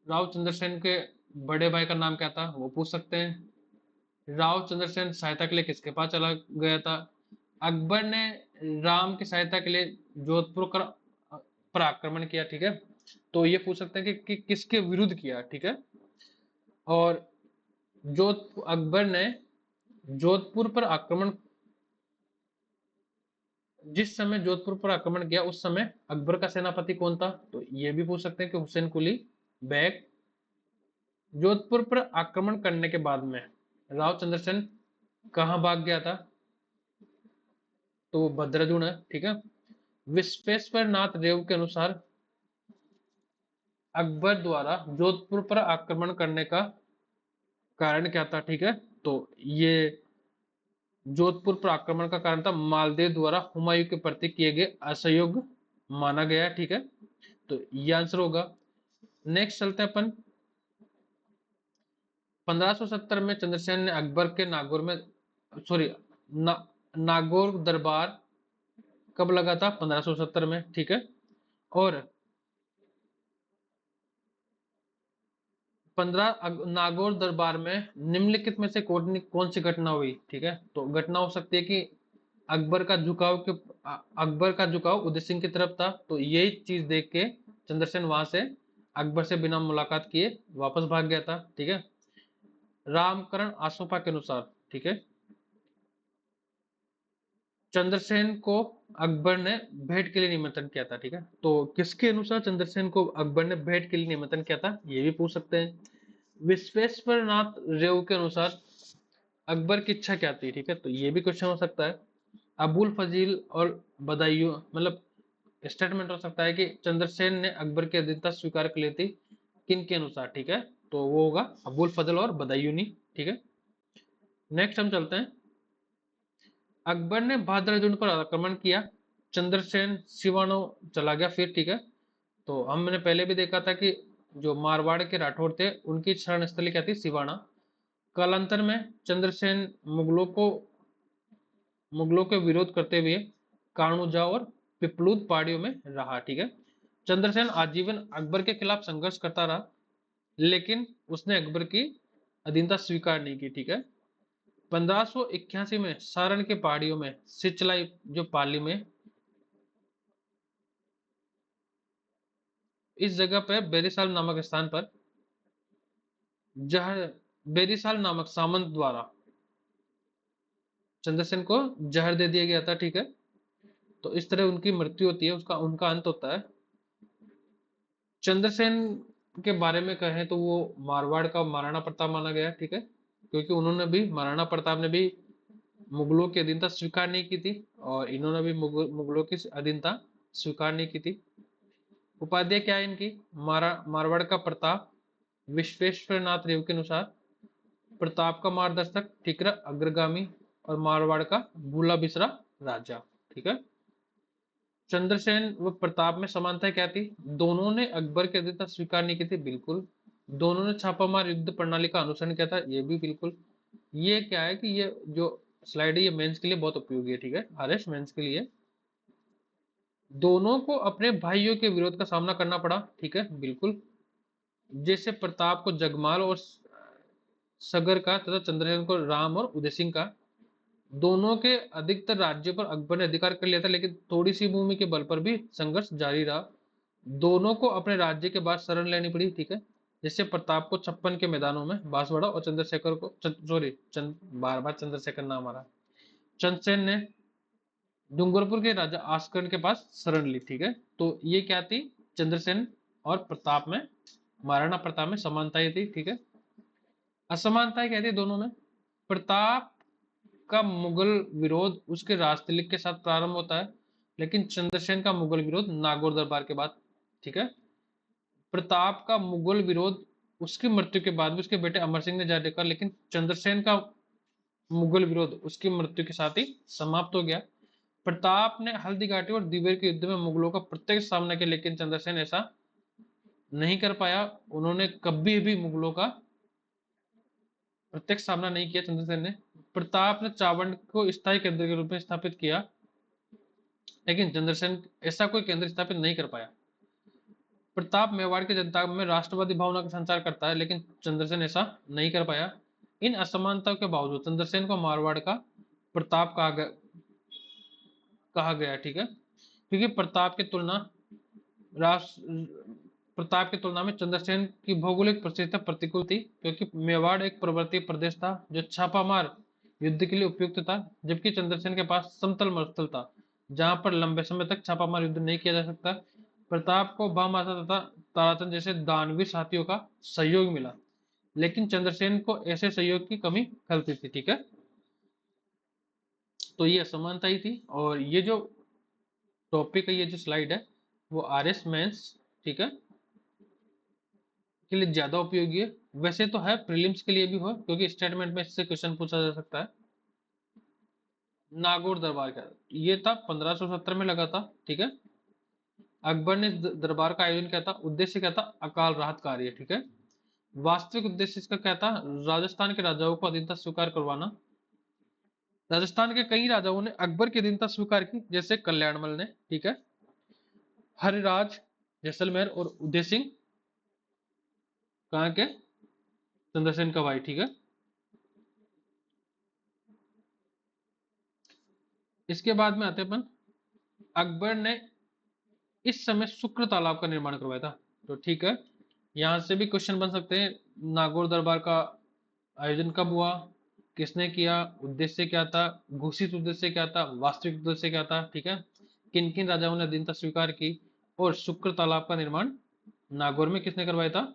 राव चंद्रसेन के बड़े भाई का नाम क्या था, वो पूछ सकते हैं। राव चंद्रसेन सहायता के लिए किसके पास चला गया था? अकबर ने राम की सहायता के लिए जोधपुर पर आक्रमण किया। ठीक है। तो ये पूछ सकते हैं कि किसके विरुद्ध किया। ठीक है। और जो अकबर ने जोधपुर पर आक्रमण, जिस समय जोधपुर पर आक्रमण किया उस समय अकबर का सेनापति कौन था? तो ये भी पूछ सकते हैं कि हुसैन कुली बेग। जोधपुर पर आक्रमण करने के बाद में राव चंद्रसेन कहाँ भाग गया था? तो भद्रदुन है, ठीक है। विश्वेश्वर नाथ रेव के अनुसार अकबर द्वारा जोधपुर पर आक्रमण करने का कारण क्या था? ठीक है, तो ये जोधपुर पर आक्रमण का कारण था मालदेव द्वारा हुमायूं के प्रति किए गए असहयोग माना गया है, ठीक है। तो ये आंसर होगा। नेक्स्ट चलते हैं अपन। 1570 में चंद्रसेन ने अकबर के नागौर में, सॉरी, नागौर दरबार कब लगा था? 1570 में, ठीक है। और 15 नागौर दरबार में निम्नलिखित में से कौन सी घटना हुई? ठीक है, तो घटना हो सकती है कि अकबर का झुकाव के अकबर का झुकाव उदय सिंह की तरफ था, तो यही चीज देख के चंद्रसेन वहां से अकबर से बिना मुलाकात किए वापस भाग गया था, ठीक है। रामकरण आसोपा के अनुसार, ठीक है, चंद्रसेन को अकबर ने भेंट के लिए निमंत्रण किया था, ठीक है। तो किसके अनुसार चंद्रसेन को अकबर ने भेंट के लिए निमंत्रण किया था, ये भी पूछ सकते हैं। विश्वेश्वर नाथ रेव के अनुसार अकबर की इच्छा क्या थी? ठीक है, तो ये भी क्वेश्चन हो सकता है। अबुल फजील और बदायूं, मतलब स्टेटमेंट हो सकता है कि चंद्रसेन ने अकबर की अधीनता स्वीकार कर ली थी किन के अनुसार? ठीक है, तो वो होगा अबुल फजल और बदायूनी, ठीक है। नेक्स्ट हम चलते हैं। अकबर ने बहादुर पर आक्रमण किया, चंद्रसेन सिवानो चला गया फिर, ठीक है। तो हमने पहले भी देखा था कि जो मारवाड़ के राठौर थे उनकी शरण स्थली क्या थी? सिवाना। कालांतर में चंद्रसेन मुगलों के विरोध करते हुए कानूजा और पिपलूद पहाड़ियों में रहा, ठीक है। चंद्रसेन आजीवन अकबर के खिलाफ संघर्ष करता रहा, लेकिन उसने अकबर की अधीनता स्वीकार नहीं की, ठीक है। 1581 में सारण के पहाड़ियों में सिचलाई जो पाली में, इस जगह पर बेरीसाल नामक स्थान पर जहर बेरीसाल नामक सामंत द्वारा चंद्रसेन को जहर दे दिया गया था, ठीक है। तो इस तरह उनकी मृत्यु होती है, उसका उनका अंत होता है। चंद्रसेन के बारे में कहें तो वो मारवाड़ का महाराणा प्रताप माना गया, ठीक है, क्योंकि उन्होंने भी, महाराणा प्रताप ने भी मुगलों की अधीनता स्वीकार नहीं की थी और इन्होंने भी मुगलों की अधीनता स्वीकार नहीं की थी। उपाधि क्या है इनकी? मारवाड़ का प्रताप। विश्वेश्वर नाथ रेव के अनुसार प्रताप का मार्गदर्शक, ठीक है, अग्रगामी, और मारवाड़ का भूला बिसरा राजा, ठीक है। चंद्रसेन व प्रताप में समानता क्या थी? दोनों ने अकबर की अधीनता स्वीकार नहीं की थी, बिल्कुल। दोनों ने छापामार युद्ध प्रणाली का अनुसरण किया था, ये भी बिल्कुल। ये क्या है कि ये जो स्लाइड है ये मेंस के लिए बहुत उपयोगी है, ठीक है, आरएस मेंस के लिए। दोनों को अपने भाइयों के विरोध का सामना करना पड़ा, ठीक है, बिल्कुल। जैसे प्रताप को जगमाल और सगर का, तथा चंद्रसेन को राम और उदय सिंह का। दोनों के अधिकतर राज्यों पर अकबर ने अधिकार कर लिया था, लेकिन थोड़ी सी भूमि के बल पर भी संघर्ष जारी रहा। दोनों को अपने राज्य के बाद शरण लेनी पड़ी, ठीक है। जैसे प्रताप को 56 के मैदानों में बांसवाड़ा और चंद्रशेखर को सॉरी बार बार चंद्रशेखर नाम आ रहा, चंद्रसेन ने डूंगरपुर के राजा आस्करण के पास शरण ली, ठीक है। तो ये क्या थी? चंद्रसेन और प्रताप में, महाराणा प्रताप में समानताएं थी, ठीक है। असमानताएं क्या थी दोनों में? प्रताप का मुगल विरोध उसके राजतिलक के साथ प्रारंभ होता है, लेकिन चंद्रसेन का मुगल विरोध नागौर दरबार के बाद, ठीक है। प्रताप का मुगल विरोध उसकी मृत्यु के बाद भी उसके बेटे अमर सिंह ने जारी रखा, लेकिन चंद्रसेन का मुगल विरोध उसकी मृत्यु के साथ ही समाप्त हो गया। प्रताप ने हल्दी घाटी और दिवेर के युद्ध में मुगलों का प्रत्यक्ष सामना किया, लेकिन चंद्रसेन ऐसा नहीं कर पाया। उन्होंने कभी भी मुगलों का प्रत्यक्ष सामना नहीं किया चंद्रसेन ने। प्रताप ने चावंड को स्थायी केंद्र के रूप में स्थापित किया, लेकिन चंद्रसेन ऐसा कोई केंद्र स्थापित नहीं कर पाया। प्रताप मेवाड़ की जनता में राष्ट्रवादी भावना का संचार करता है, लेकिन चंद्रसेन ऐसा नहीं कर पाया। इन असमानताओं के बावजूद चंद्रसेन को मारवाड़ का प्रताप कहा गया, ठीक है, क्योंकि प्रताप की तुलना में चंद्रसेन की भौगोलिक परिस्थितियां प्रतिकूल थी, क्योंकि मेवाड़ एक पर्वतीय प्रदेश था जो छापामार युद्ध के लिए उपयुक्त था, जबकि चंद्रसेन के पास समतल मरुस्थल था जहां पर लंबे समय तक छापामार युद्ध नहीं किया जा सकता। प्रताप को भामाशा तथा ताराचंद जैसे दानवीर साथियों का सहयोग मिला, लेकिन चंद्रसेन को ऐसे सहयोग की कमी खलती थी। ठीक है, तो ये असमानता ही थी। और ये जो टॉपिक है, ये जो स्लाइड है, वो RS मेंस, ठीक है, के लिए ज्यादा उपयोगी है। वैसे तो है प्रीलिम्स के लिए भी हो, क्योंकि स्टेटमेंट में इससे क्वेश्चन पूछा जा सकता है। नागौर दरबार का ये था 1570 में लगा था। ठीक है, अकबर ने दरबार का आयोजन किया था, उद्देश्य क्या था? अकाल राहत कार्य। ठीक है, वास्तविक उद्देश्य इसका क्या था? राजस्थान के राजाओं को अधीनता स्वीकार करवाना। राजस्थान के कई राजाओं ने अकबर की अधीनता स्वीकार की, जैसे कल्याणमल ने, ठीक है, हरिराज, जैसलमेर और उदय सिंह, कहाँ के? चंद्रसेन का भाई। ठीक है, इसके बाद में आते अपन, अकबर ने इस समय शुक्र तालाब का निर्माण करवाया था। तो ठीक है, यहां से भी क्वेश्चन बन सकते हैं। नागौर दरबार का आयोजन कब हुआ, किसने किया, उद्देश्य क्या था, घोषित उद्देश्य क्या था, वास्तविक उद्देश्य क्या था। ठीक है, किन किन राजाओं ने अधीनता स्वीकार की, और शुक्र तालाब का निर्माण नागौर में किसने करवाया था।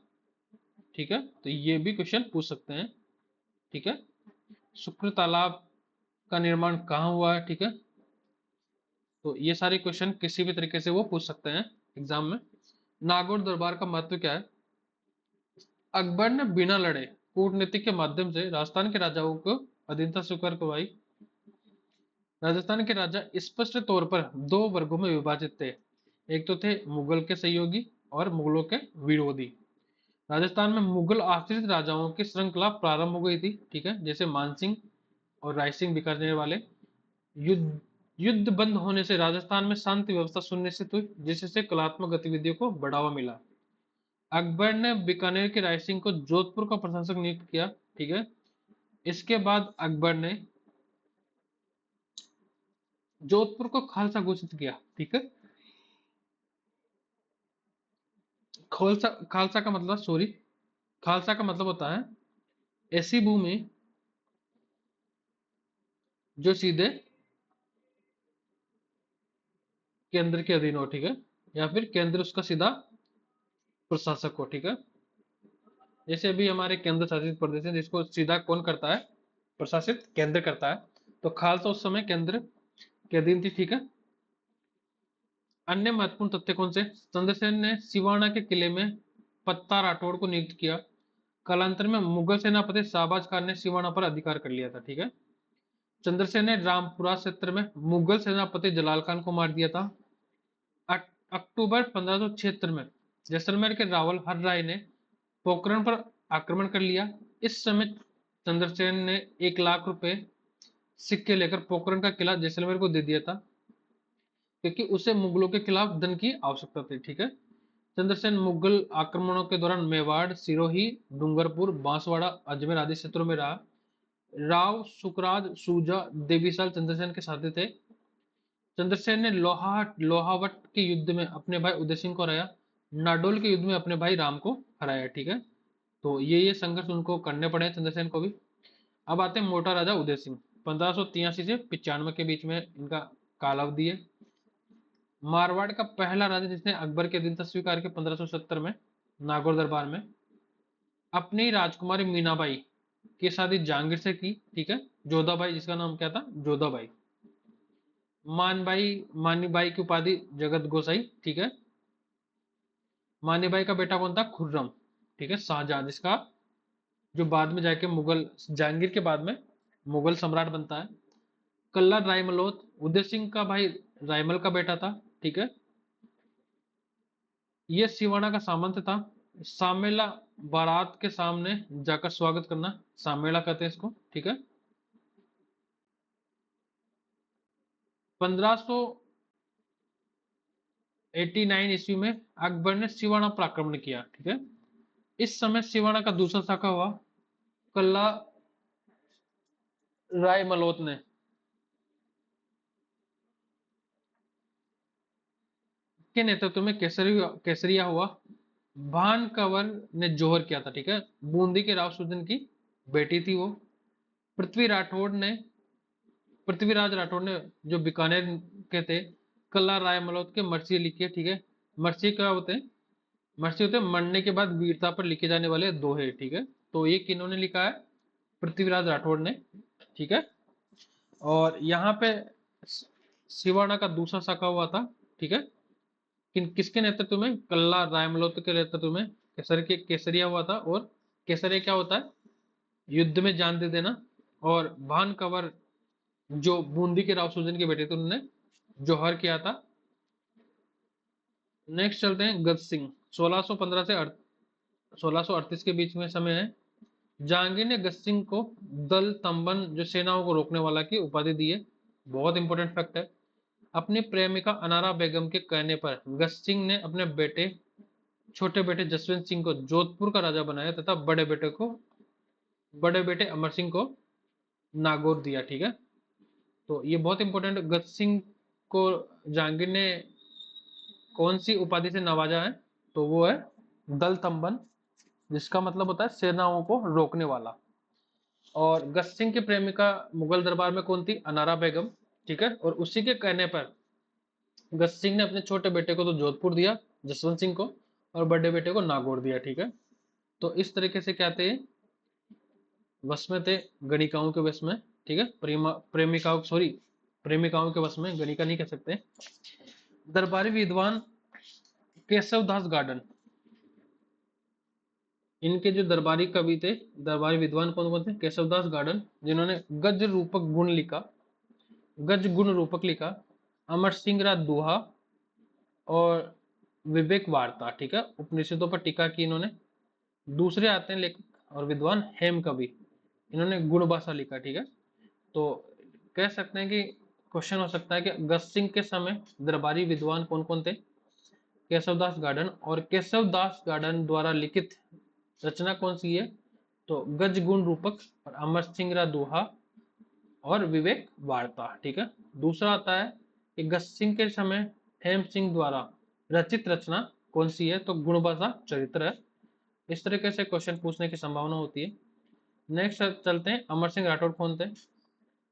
ठीक है, तो ये भी क्वेश्चन पूछ सकते हैं। ठीक है, शुक्र तालाब का निर्माण कहाँ हुआ है। ठीक है, तो ये सारे क्वेश्चन किसी भी तरीके से वो पूछ सकते हैं एग्जाम में। नागौर दरबार का महत्व क्या है? अकबर ने बिना लड़े कूटनीति के माध्यम से राजस्थान के राजाओं को अधीनता स्वीकार करवाई। राजस्थान के राजा स्पष्ट तौर पर दो वर्गों में विभाजित थे, एक तो थे मुगल के सहयोगी और मुगलों के विरोधी। राजस्थान में मुगल आश्रित राजाओं की श्रृंखला प्रारंभ हो गई थी। ठीक है, जैसे मानसिंह और रायसिंह बीकानेर वाले। युद्ध युद्ध बंद होने से राजस्थान में शांति व्यवस्था सुनिश्चित हुई, जिससे कलात्मक गतिविधियों को बढ़ावा मिला। अकबर ने बीकानेर के रायसिंह को जोधपुर का प्रशासक नियुक्त किया। ठीक है, इसके बाद अकबर ने जोधपुर को खालसा घोषित किया। ठीक है, खालसा खालसा का मतलब, सॉरी, खालसा का मतलब होता है ऐसी भूमि जो सीधे केंद्र के अधीन हो। ठीक है, या फिर केंद्र उसका सीधा प्रशासक हो। ठीक है, जैसे अभी हमारे केंद्र शासित प्रदेश है, जिसको सीधा कौन करता है? प्रशासित केंद्र करता है। तो खालसा उस समय केंद्र के अधीन थी। ठीक है, अन्य महत्वपूर्ण तथ्य कौन से? चंद्रसेन ने सिवाना के किले में पत्ता राठौड़ को नियुक्त किया। कालांतर में मुगल सेनापति शाहबाज खान ने सिवाना पर अधिकार कर लिया था। ठीक है, चंद्रसेन ने रामपुरा क्षेत्र में मुगल सेनापति जलाल खान को मार दिया था। अक्टूबर 1576 में जैसलमेर के रावल हर राय ने पोखरण पर आक्रमण कर लिया। इस समय चंद्रसेन ने 1 लाख रुपए सिक्के लेकर पोखरण का किला जैसलमेर को दे दिया था, क्योंकि उसे मुगलों के खिलाफ धन की आवश्यकता थी। ठीक है, चंद्रसेन मुगल आक्रमणों के दौरान मेवाड़, सिरोही, डूंगरपुर, बांसवाड़ा, अजमेर आदि क्षेत्रों में रहा। राव सुखराज सूजा देवीसाल चंद्रसेन के साथी थे। चंद्रसेन ने लोहावट के युद्ध में अपने भाई उदय सिंह को हराया। नाडोल के युद्ध में अपने भाई राम को हराया। ठीक है, तो ये संघर्ष उनको करने पड़े चंद्रसेन को भी। अब आते हैं मोटा राजा उदय सिंह। 1583 से 95 के बीच में इनका कालावधि है। मारवाड़ का पहला राजा जिसने अकबर के अधीनता स्वीकार की 1570 में नागौर दरबार में। अपनी राजकुमारी मीनाबाई की शादी जहांगीर से की। ठीक है, जोधाबाई, जिसका नाम क्या था? जोधाबाई। मानबाई मानीबाई की उपाधि जगत गोसाई। ठीक है, मानीबाई का बेटा कौन था? खुर्रम। ठीक है, शाहजहां, जिसका जो बाद में जाके मुगल, जहांगीर के बाद में मुगल सम्राट बनता है। कल्ला रायमलोत उदय सिंह का भाई रायमल का बेटा था। ठीक है, ये सिवाना का सामंत था। सामेला, बारात के सामने जाकर स्वागत करना, सामेला कहते हैं इसको। ठीक है, 1589 ईस्वी में अकबर ने सिवाना पर आक्रमण किया। ठीक है, इस समय सिवाना का दूसरा शाखा हुआ कल्ला रायमलोत ने। के नेतृत्व में केसरिया हुआ। भान कंवर ने जोहर किया था। ठीक है, बूंदी के राव सुदन की बेटी थी वो। पृथ्वीराज राठौड़ ने जो बीकानेर के थे, कल्ला राय मल्होत्र के मर्सी लिखी है, ठीक है। मर्सी क्या होते हैं? मर्सी होते हैं मरने के बाद वीरता पर लिखे जाने वाले दोहे, ठीक है। तो ये किन्होंने लिखा है? पृथ्वीराज राठौड़ ने, ठीक है। और यहाँ पे सिवाना का दूसरा शाखा हुआ था, ठीक है। किसके नेतृत्व में? कल्ला राय मल्होत्र के नेतृत्व में केसरिया हुआ था। और केसरिया क्या होता है? युद्ध में जान दे देना। और भान कंवर जो बूंदी के राव सूजन के बेटे थे, उन्होंने जौहर किया था। नेक्स्ट चलते हैं गज सिंह। 1615 से 1638 के बीच में समय है। जहांगीर ने गज सिंह को दल तंबन, जो सेनाओं को रोकने वाला, की उपाधि दी है। बहुत इंपॉर्टेंट फैक्ट है। अपनी प्रेमिका अनारा बेगम के कहने पर गज सिंह ने अपने छोटे बेटे जसवंत सिंह को जोधपुर का राजा बनाया तथा बड़े बेटे अमर सिंह को नागौर दिया, ठीक है। तो ये बहुत इंपॉर्टेंट। गज सिंह को जहांगीर ने कौन सी उपाधि से नवाजा है? तो वो है दल तंबन, जिसका मतलब होता है सेनाओं को रोकने वाला। और गज सिंह की प्रेमिका मुगल दरबार में कौन थी? अनारा बेगम, ठीक है। और उसी के कहने पर गज सिंह ने अपने छोटे बेटे को तो जोधपुर दिया, जसवंत सिंह को, और बड़े बेटे को नागौर दिया, ठीक है। तो इस तरीके से क्या थे? वश में थे, गणिकाओं के वश में, ठीक है। प्रेमिकाओं के वश में, गणिका नहीं कह सकते। दरबारी विद्वान केशवदास गार्डन, इनके जो दरबारी कवि थे, दरबारी विद्वान कौन कौन थे? केशवदास गार्डन, जिन्होंने गज गुण रूपक लिखा, अमर सिंह रा दोहा और विवेक वार्ता, ठीक है। उपनिषदों पर टीका की इन्होंने। दूसरे आते हैं लेखक और विद्वान हेम कवि, इन्होंने गुण भाषा लिखा, ठीक है। तो कह सकते हैं कि क्वेश्चन हो सकता है कि गज सिंह के समय दरबारी विद्वान कौन कौन थे? केशवदास गार्डन। और केशवदास गार्डन द्वारा लिखित रचना कौन सी है? तो गज गुण रूपक और अमर सिंह रा दोहा और विवेक वार्ता, ठीक है। दूसरा आता है कि गज सिंह के समय हेम सिंह द्वारा रचित रचना कौन सी है? तो गुणभाषा चरित्र है। इस तरीके से क्वेश्चन पूछने की संभावना होती है। नेक्स्ट चलते हैं, अमर सिंह राठौड़ कौन थे?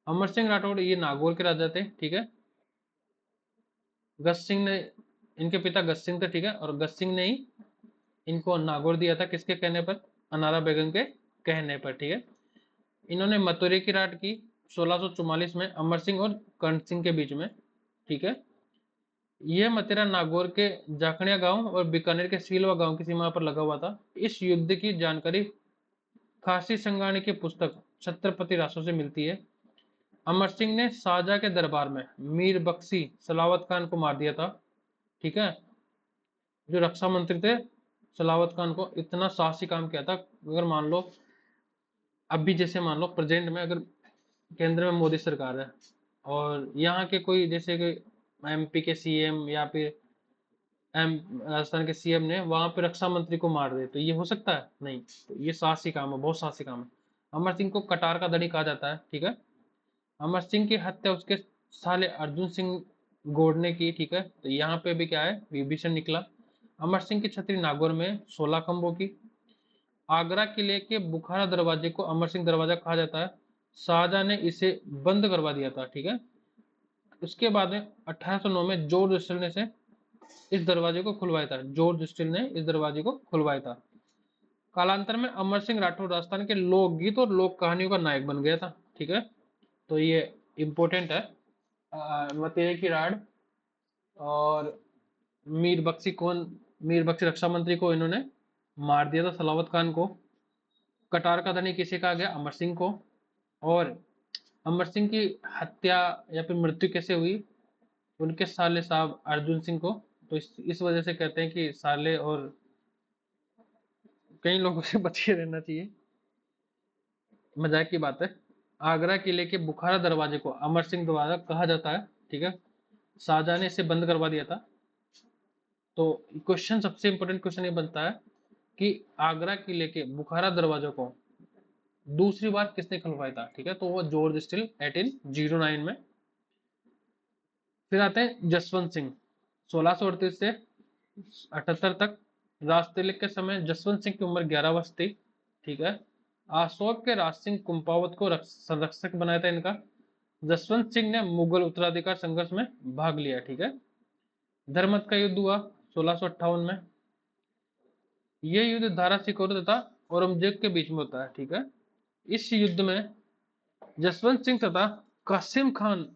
अमर सिंह राठौड़ ये नागौर के राजा थे, ठीक है। गज सिंह ने, इनके पिता गज सिंह थे, ठीक है। और गज सिंह ने ही इनको नागौर दिया था, किसके कहने पर? अनारा बेगम के कहने पर, ठीक है। इन्होंने मथुरे की राट की 1644 में अमर सिंह और कर्ण सिंह के बीच में, ठीक है। यह मथुरा नागौर के जाखड़िया गांव और बीकानेर के सीलवा गांव की सीमा पर लगा हुआ था। इस युद्ध की जानकारी खासी संगानी की पुस्तक छत्रपति रासो से मिलती है। अमर सिंह ने शाहजहां के दरबार में मीर बख्शी सलावत खान को मार दिया था, ठीक है। जो रक्षा मंत्री थे, सलावत खान को इतना साहसी काम किया था। अगर मान लो अभी जैसे मान लो प्रेजेंट में अगर केंद्र में मोदी सरकार है और यहाँ के कोई जैसे कि एमपी के सीएम या फिर एम राजस्थान के सीएम ने वहां पे रक्षा मंत्री को मार दे, तो ये हो सकता है? नहीं। तो ये साहसी काम है, बहुत साहसी काम है। अमर सिंह को कटार का धनी कहा जाता है, ठीक है। अमर सिंह की हत्या उसके साले अर्जुन सिंह गौड़ ने की, ठीक है। तो यहाँ पे भी क्या है? विभीषण निकला। अमर सिंह की छतरी नागौर में 16 खंभों की। आगरा किले के बुखारा दरवाजे को अमर सिंह दरवाजा कहा जाता है। शाहजहां ने इसे बंद करवा दिया था, ठीक है। उसके बाद में 1809 में जॉर्ज स्टिल ने से इस दरवाजे को खुलवाया था। जॉर्ज स्टिल ने इस दरवाजे को खुलवाया था। कालांतर में अमर सिंह राठौर राजस्थान के लोकगीत और लोक कहानियों का नायक बन गया था, ठीक है। तो ये इंपॉर्टेंट है। मतेरे की राड और मीर बख्शी रक्षा मंत्री को इन्होंने मार दिया था, सलावत खान को। कटार का धनी किसे कहा गया? अमर सिंह को। और अमर सिंह की हत्या या फिर मृत्यु कैसे हुई? उनके साले साहब अर्जुन सिंह को। तो इस वजह से कहते हैं कि साले, और कई लोगों से बच के रहना चाहिए, मजाक की बात है। आगरा किले के बुखारा दरवाजे को अमर सिंह द्वारा कहा जाता है, ठीक है। शाहजहां ने इसे बंद करवा दिया था। तो क्वेश्चन, सबसे इंपॉर्टेंट क्वेश्चन ये बनता है कि आगरा किले के बुखारा दरवाजे को दूसरी बार किसने खुलवाया था, ठीक है। तो वो जॉर्ज स्टिल 1809 में। फिर आते हैं जसवंत सिंह। 1638 से 78 तक राजतिलक के समय जसवंत सिंह की उम्र 11 वर्ष थी, ठीक है। अशोक के राज सिंह कुंपावत को संरक्षक बनाया था इनका। जसवंत सिंह ने मुगल उत्तराधिकार संघर्ष में भाग लिया, ठीक है। धर्मत का युद्ध हुआ 1658 में। यह युद्ध दारा सिकोर तथा औरंगजेब के बीच में होता है, ठीक है। इस युद्ध में जसवंत सिंह तथा कासिम खान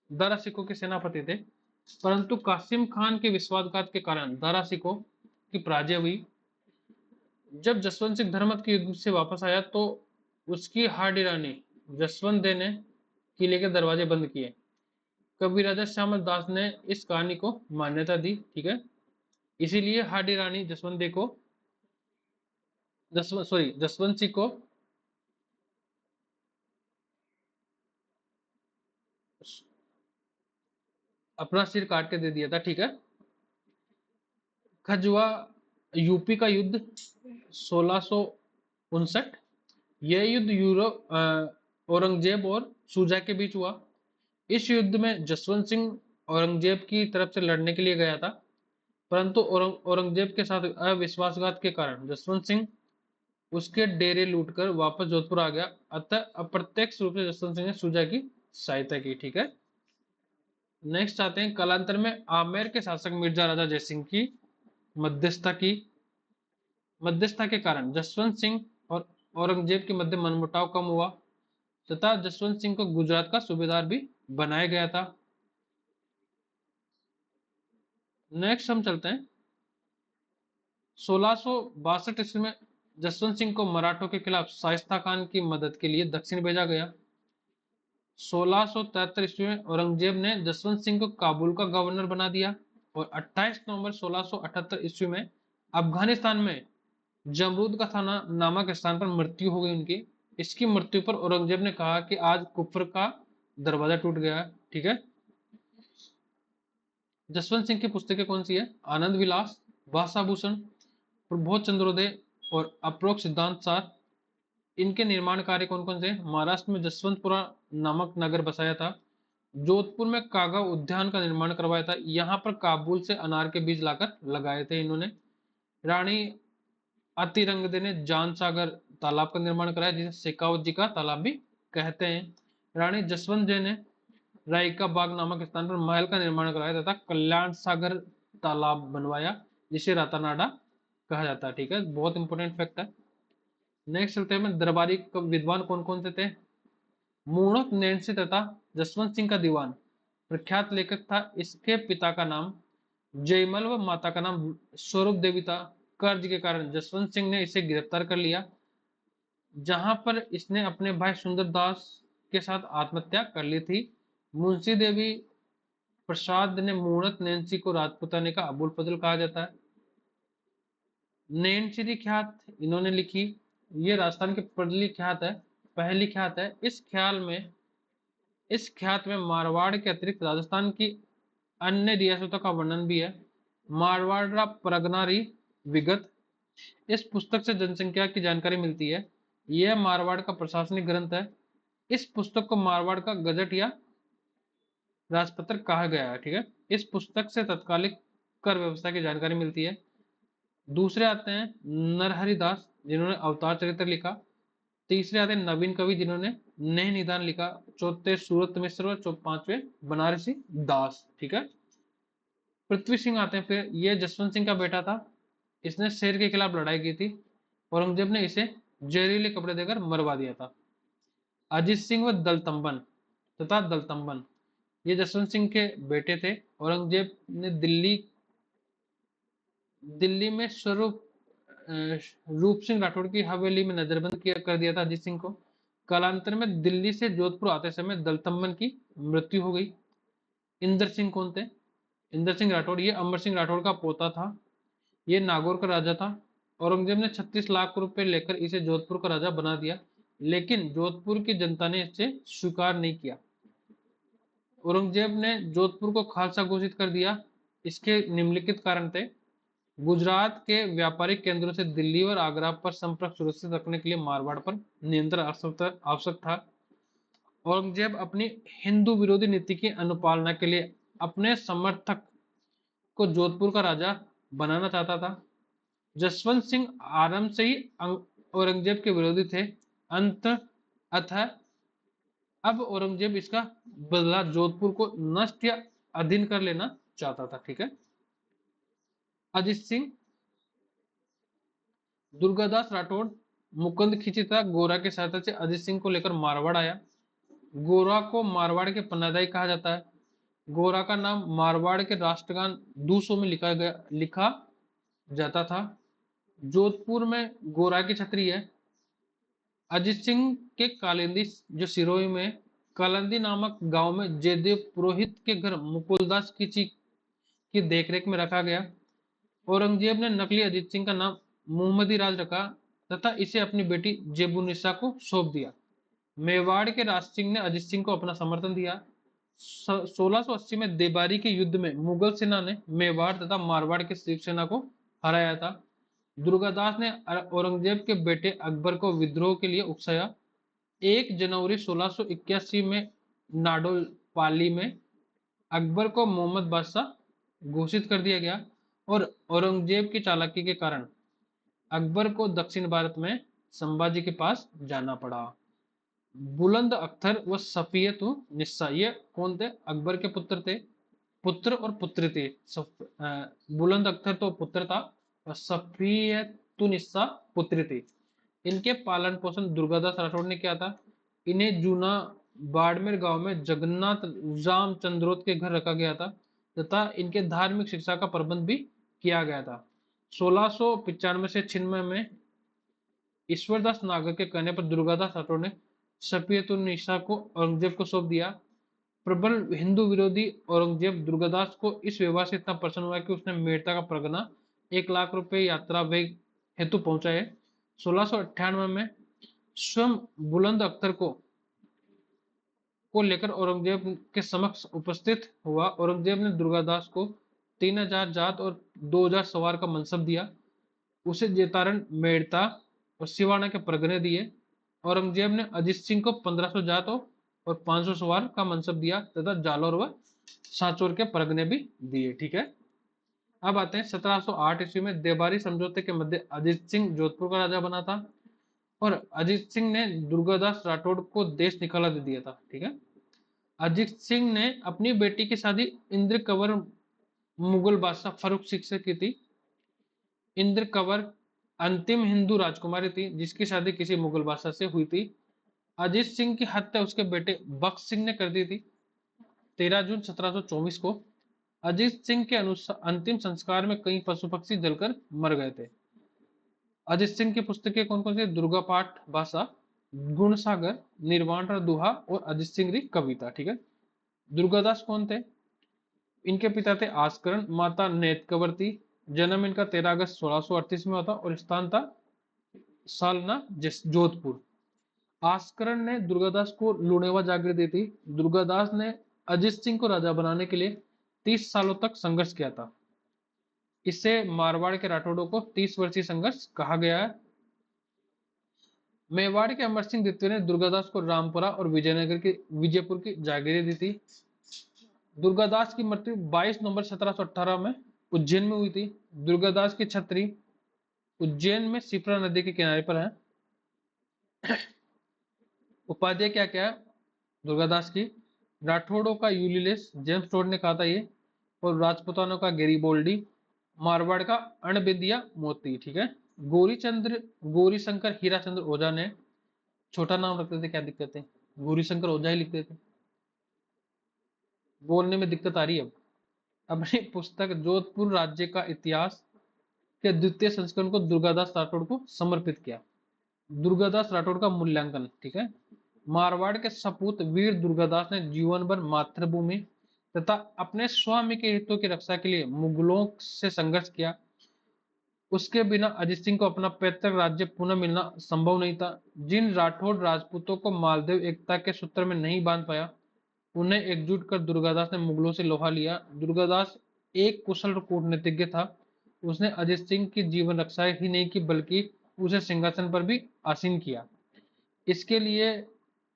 दारा सिकों के सेनापति थे, परंतु कासिम खान के विश्वासघात के कारण दारा सिकों की पराजय हुई। जब जसवंत सिंह धर्मत के युद्ध से वापस आया तो उसकी हार्डी रानी जसवंत दे ने किले के दरवाजे बंद किए। कवि राजा श्यामल दास ने इस कहानी को मान्यता दी, ठीक है। इसीलिए हार्डी रानी जसवंत दे को जसवंत सिंह को अपना सिर काट के दे दिया था, ठीक है। खजुआ यूपी का युद्ध 1659। यह युद्ध औरंगजेब और शुजा के बीच हुआ। इस युद्ध में जसवंत सिंह औरंगजेब की तरफ से लड़ने के लिए गया था, परंतु औरंगजेब के साथ अविश्वासघात के कारण जसवंत सिंह उसके डेरे लूटकर वापस जोधपुर आ गया। अतः अप्रत्यक्ष रूप से जसवंत सिंह ने शुजा की सहायता की, ठीक है। नेक्स्ट आते हैं, कालांतर में आमेर के शासक मिर्जा राजा जयसिंह की मध्यस्थता के कारण जसवंत सिंह और औरंगजेब के मध्य मनमुटाव कम हुआ तथा जसवंत सिंह को गुजरात का सूबेदार भी बनाया गया था। नेक्स्ट हम चलते हैं, 1662 ईस्वी में जसवंत सिंह को मराठों के खिलाफ शाइस्ता खान की मदद के लिए दक्षिण भेजा गया। 1673 ईस्वी में औरंगजेब ने जसवंत सिंह को काबुल का गवर्नर बना दिया और 28 नवंबर 1678 ईस्वी में अफगानिस्तान में जमरूद का थाना नामक स्थान पर मृत्यु हो गई उनकी। इसकी मृत्यु पर औरंगजेब ने कहा कि आज कुफर का दरवाजा टूट गया है, ठीक है। जसवंत सिंह की पुस्तकें कौन सी है? आनंद विलास, भाषाभूषण, प्रबोध चंद्रोदय और अप्रोक्ष सिद्धांत सार। इनके निर्माण कार्य कौन कौन से? महाराष्ट्र में जसवंतपुरा नामक नगर बसाया था। जोधपुर में कागा उद्यान का निर्माण करवाया था। यहाँ पर काबुल से अनार के बीज लाकर लगाए थे इन्होंने। रानी अतिरंगदे ने जान सागर तालाब का निर्माण कराया, जिसे शेखावत जी का तालाब भी कहते हैं। रानी जसवंत जय ने रायका बाग नामक स्थान पर महल का निर्माण कराया तथा कल्याण सागर तालाब बनवाया, जिसे रातानाडा कहा जाता है, ठीक है। बहुत इंपॉर्टेंट फैक्ट है। नेक्स्ट चलते हैं, दरबारी विद्वान कौन कौन से थे? मूणत नैन्सी तथा जसवंत सिंह का दीवान प्रख्यात लेखक था। इसके पिता का नाम जयमल व माता का नाम स्वरूप देवी था। कर्ज के कारण जसवंत सिंह ने इसे गिरफ्तार कर लिया, जहां पर इसने अपने भाई सुंदरदास के साथ आत्महत्या कर ली थी। मुंशी देवी प्रसाद ने मूणत नैन्सी को राजपुताने का अबुल फजल कहा जाता है। नैनसिरी ख्यात इन्होंने लिखी। ये राजस्थान की पहली ख्यात है। इस ख्यात में मारवाड़ के अतिरिक्त राजस्थान की अन्य रियासतों का वर्णन भी है। मारवाड़ परगनारी विगत, इस पुस्तक से जनसंख्या की जानकारी मिलती है। यह मारवाड़ का प्रशासनिक ग्रंथ है। इस पुस्तक को मारवाड़ का गजट या राजपत्र कहा गया है, ठीक है। इस पुस्तक से तत्कालिक कर व्यवस्था की जानकारी मिलती है। दूसरे आते हैं नरहरि दास, जिन्होंने अवतार चरित्र लिखा। तीसरे आते हैं नवीन कवि, जिन्होंने नए निदान लिखा। चौथे सूरत मिश्र और पांचवे बनारसी दास, ठीक है। पृथ्वी सिंह आते हैं फिर। ये जसवंत सिंह का बेटा था। इसने शेर के खिलाफ लड़ाई की थी। औरंगजेब ने इसे जहरीले कपड़े देकर मरवा दिया था। अजीत सिंह व दलतम्बन, ये जसवंत सिंह के बेटे थे। औरंगजेब ने दिल्ली में रूप सिंह राठौड़ की हवेली में नजरबंद कर दिया था अजीत सिंह को। कालांतर में दिल्ली से जोधपुर आते समय दलतम्बन की मृत्यु हो गई। इंदर सिंह कौन थे? इंदर सिंह राठौड़, ये अमर सिंह राठौड़ का पोता था। ये नागौर का राजा था। औरंगजेब ने 36 लाख रुपए लेकर इसे जोधपुर का राजा बना दिया, लेकिन जोधपुर की जनता ने इसे स्वीकार नहीं किया। औरंगजेब ने जोधपुर को खालसा घोषित कर दिया। इसके निम्नलिखित कारण थे। गुजरात के व्यापारिक केंद्रों से दिल्ली और आगरा पर संपर्क सुरक्षित रखने के लिए मारवाड़ पर नियंत्रण आवश्यक था। औरंगजेब अपनी हिंदू विरोधी नीति की अनुपालना के लिए अपने समर्थक को जोधपुर का राजा बनाना चाहता था। जसवंत सिंह आरंभ से ही औरंगजेब के विरोधी थे। अंत अतः अब औरंगजेब इसका बदला जोधपुर को नष्ट या अधीन कर लेना चाहता था। ठीक है। अजित सिंह, दुर्गादास राठौड़, मुकुंद खिची तथा गोरा की सहायता से अजित सिंह को लेकर मारवाड़ आया। गोरा को मारवाड़ के पन्नादाई कहा जाता है। गोरा का नाम मारवाड़ के राष्ट्रगान 200 में लिखा जाता था। जोधपुर में गोरा की छतरी है। अजित सिंह के कालिंदी जो सिरोही में कालिंदी नामक गांव में जयदेव पुरोहित के घर मुकुलदास की देखरेख में रखा गया। औरंगजेब ने नकली अजित सिंह का नाम मोहम्मदी राज रखा तथा इसे अपनी बेटी जेबुनिसा को सौंप दिया। मेवाड़ के राज सिंह ने अजित सिंह को अपना समर्थन दिया। 1680 में देबारी के युद्ध में मुगल सेना ने मेवाड़ तथा मारवाड़ की शिवसेना को हराया था। दुर्गादास ने औरंगजेब के बेटे अकबर को विद्रोह के लिए उकसाया। 1 जनवरी 1681 में नाडोल पाली में अकबर को मोहम्मद बादशाह घोषित कर दिया गया और औरंगजेब की चालाकी के कारण अकबर को दक्षिण भारत में संभाजी के पास जाना पड़ा। बुलंद अख्तर व सफियत निस्सा, ये कौन थे? अकबर के पुत्र थे, पुत्र और पुत्री थे। बुलंद अख्तर तो पुत्र था और सफियतुन्निसा पुत्री थी। इनके पालन पोषण दुर्गादास राठौड़ ने किया था। इन्हें जूना बाड़मेर गांव में जगन्नाथ रामचंद्रोत के घर रखा गया था तथा इनके धार्मिक शिक्षा का प्रबंध भी किया गया था। 1695 से 96 में ईश्वरदास नागर के कहने पर दुर्गादास राठौड़ ने सफियतुन्निसा को औरंगजेब को सौंप दिया। प्रबल हिंदू विरोधी औरंगजेब दुर्गादास को इस व्यवहार से इतना प्रसन्न हुआ कि उसने मेड़ता का परगना 1 लाख रुपए यात्रा व्यय हेतु पहुंचाए। 1698 में स्वयं बुलंद अख्तर को लेकर औरंगजेब के समक्ष उपस्थित हुआ। औरंगजेब ने दुर्गादास को 3000 जात और 2000 सवार का मनसब दिया। उसे जेतारण, मेड़ता और सिवाना के परगने दिए। औरंगजेब ने अजित सिंह को 1500 जात और 500 सवार का मनसब दिया तथा जालौर व सांचौर के परगने भी दिए। ठीक है। अब आते हैं 1708 ईस्वी में देबारी समझौते के मध्य अजित सिंह जोधपुर का राजा बना था और अजित सिंह ने दुर्गादास राठौड़ को देश निकाला दे दिया था। ठीक है। अजित सिंह ने अपनी बेटी की शादी इंद्र कंवर मुगल बादशाह फरूख सिंह से की थी। इंद्र कंवर अंतिम हिंदू राजकुमारी थी जिसकी शादी किसी मुगल बादशाह से हुई थी। अजित सिंह की हत्या उसके बेटे बख्श सिंह ने कर दी थी 13 जून 1724 को। अजित सिंह के अनुसार अंतिम संस्कार में कई पशु पक्षी जलकर मर गए थे। अजित सिंह की पुस्तकें कौन कौन सी? दुर्गा पाठ भाषा, गुण सागर, निर्वाण दुहा और अजित सिंह कविता। ठीक है। दुर्गादास कौन थे? इनके पिता थे आस्करण, माता नेत कंवर थी। जन्म इनका 13 अगस्त 1638 में हुआ था और स्थान था सालना जोधपुर। आस्करण ने दुर्गादास को लुणेवा जागीर दी थी। दुर्गादास ने अजित सिंह को राजा बनाने के लिए 30 सालों तक संघर्ष किया था। इसे मारवाड़ के राठौड़ों को 30 वर्षीय संघर्ष कहा गया है। मेवाड़ के अमर सिंह द्वितीय ने दुर्गादास को रामपुरा और विजयपुर की जागीरें दी थी। दुर्गादास की मृत्यु 22 नवंबर 1718 में उज्जैन में हुई थी। दुर्गादास की छतरी उज्जैन में शिप्रा नदी के किनारे पर है। उपाधि क्या क्या है दुर्गादास की? राठौड़ों का यूलियस, जेम्स टोड ने कहा था ये, और राजपूतानों का गेरीबोल्डी, मारवाड़ का अणबिंदिया मोती। ठीक है। गौरी शंकर हीराचंद्र ओझा ने छोटा नाम रखते थे, क्या दिक्कत है? गौरी शंकर ओझा ही लिखते थे, बोलने में दिक्कत आ रही है। अपनी पुस्तक जोधपुर राज्य का इतिहास के द्वितीय संस्करण को दुर्गादास राठौड़ को समर्पित किया। दुर्गादास राठौड़ का मूल्यांकन। ठीक है। मारवाड़ के सपूत वीर दुर्गादास ने जीवन भर मातृभूमि तथा अपने स्वामी के हितों की रक्षा के लिए मुगलों से संघर्ष किया। उसके बिना अजित सिंह को अपना पैतृक राज्य पुनः मिलना संभव नहीं था। जिन राठौड़ राजपूतों को मालदेव एकता के सूत्र में नहीं बांध पाया उन्हें एकजुट कर दुर्गादास ने मुगलों से लोहा लिया। दुर्गादास एक कुशल कूटनीतिज्ञ था। उसने अजित सिंह की जीवन रक्षा ही नहीं की बल्कि उसे सिंहासन पर भी आसीन किया। इसके लिए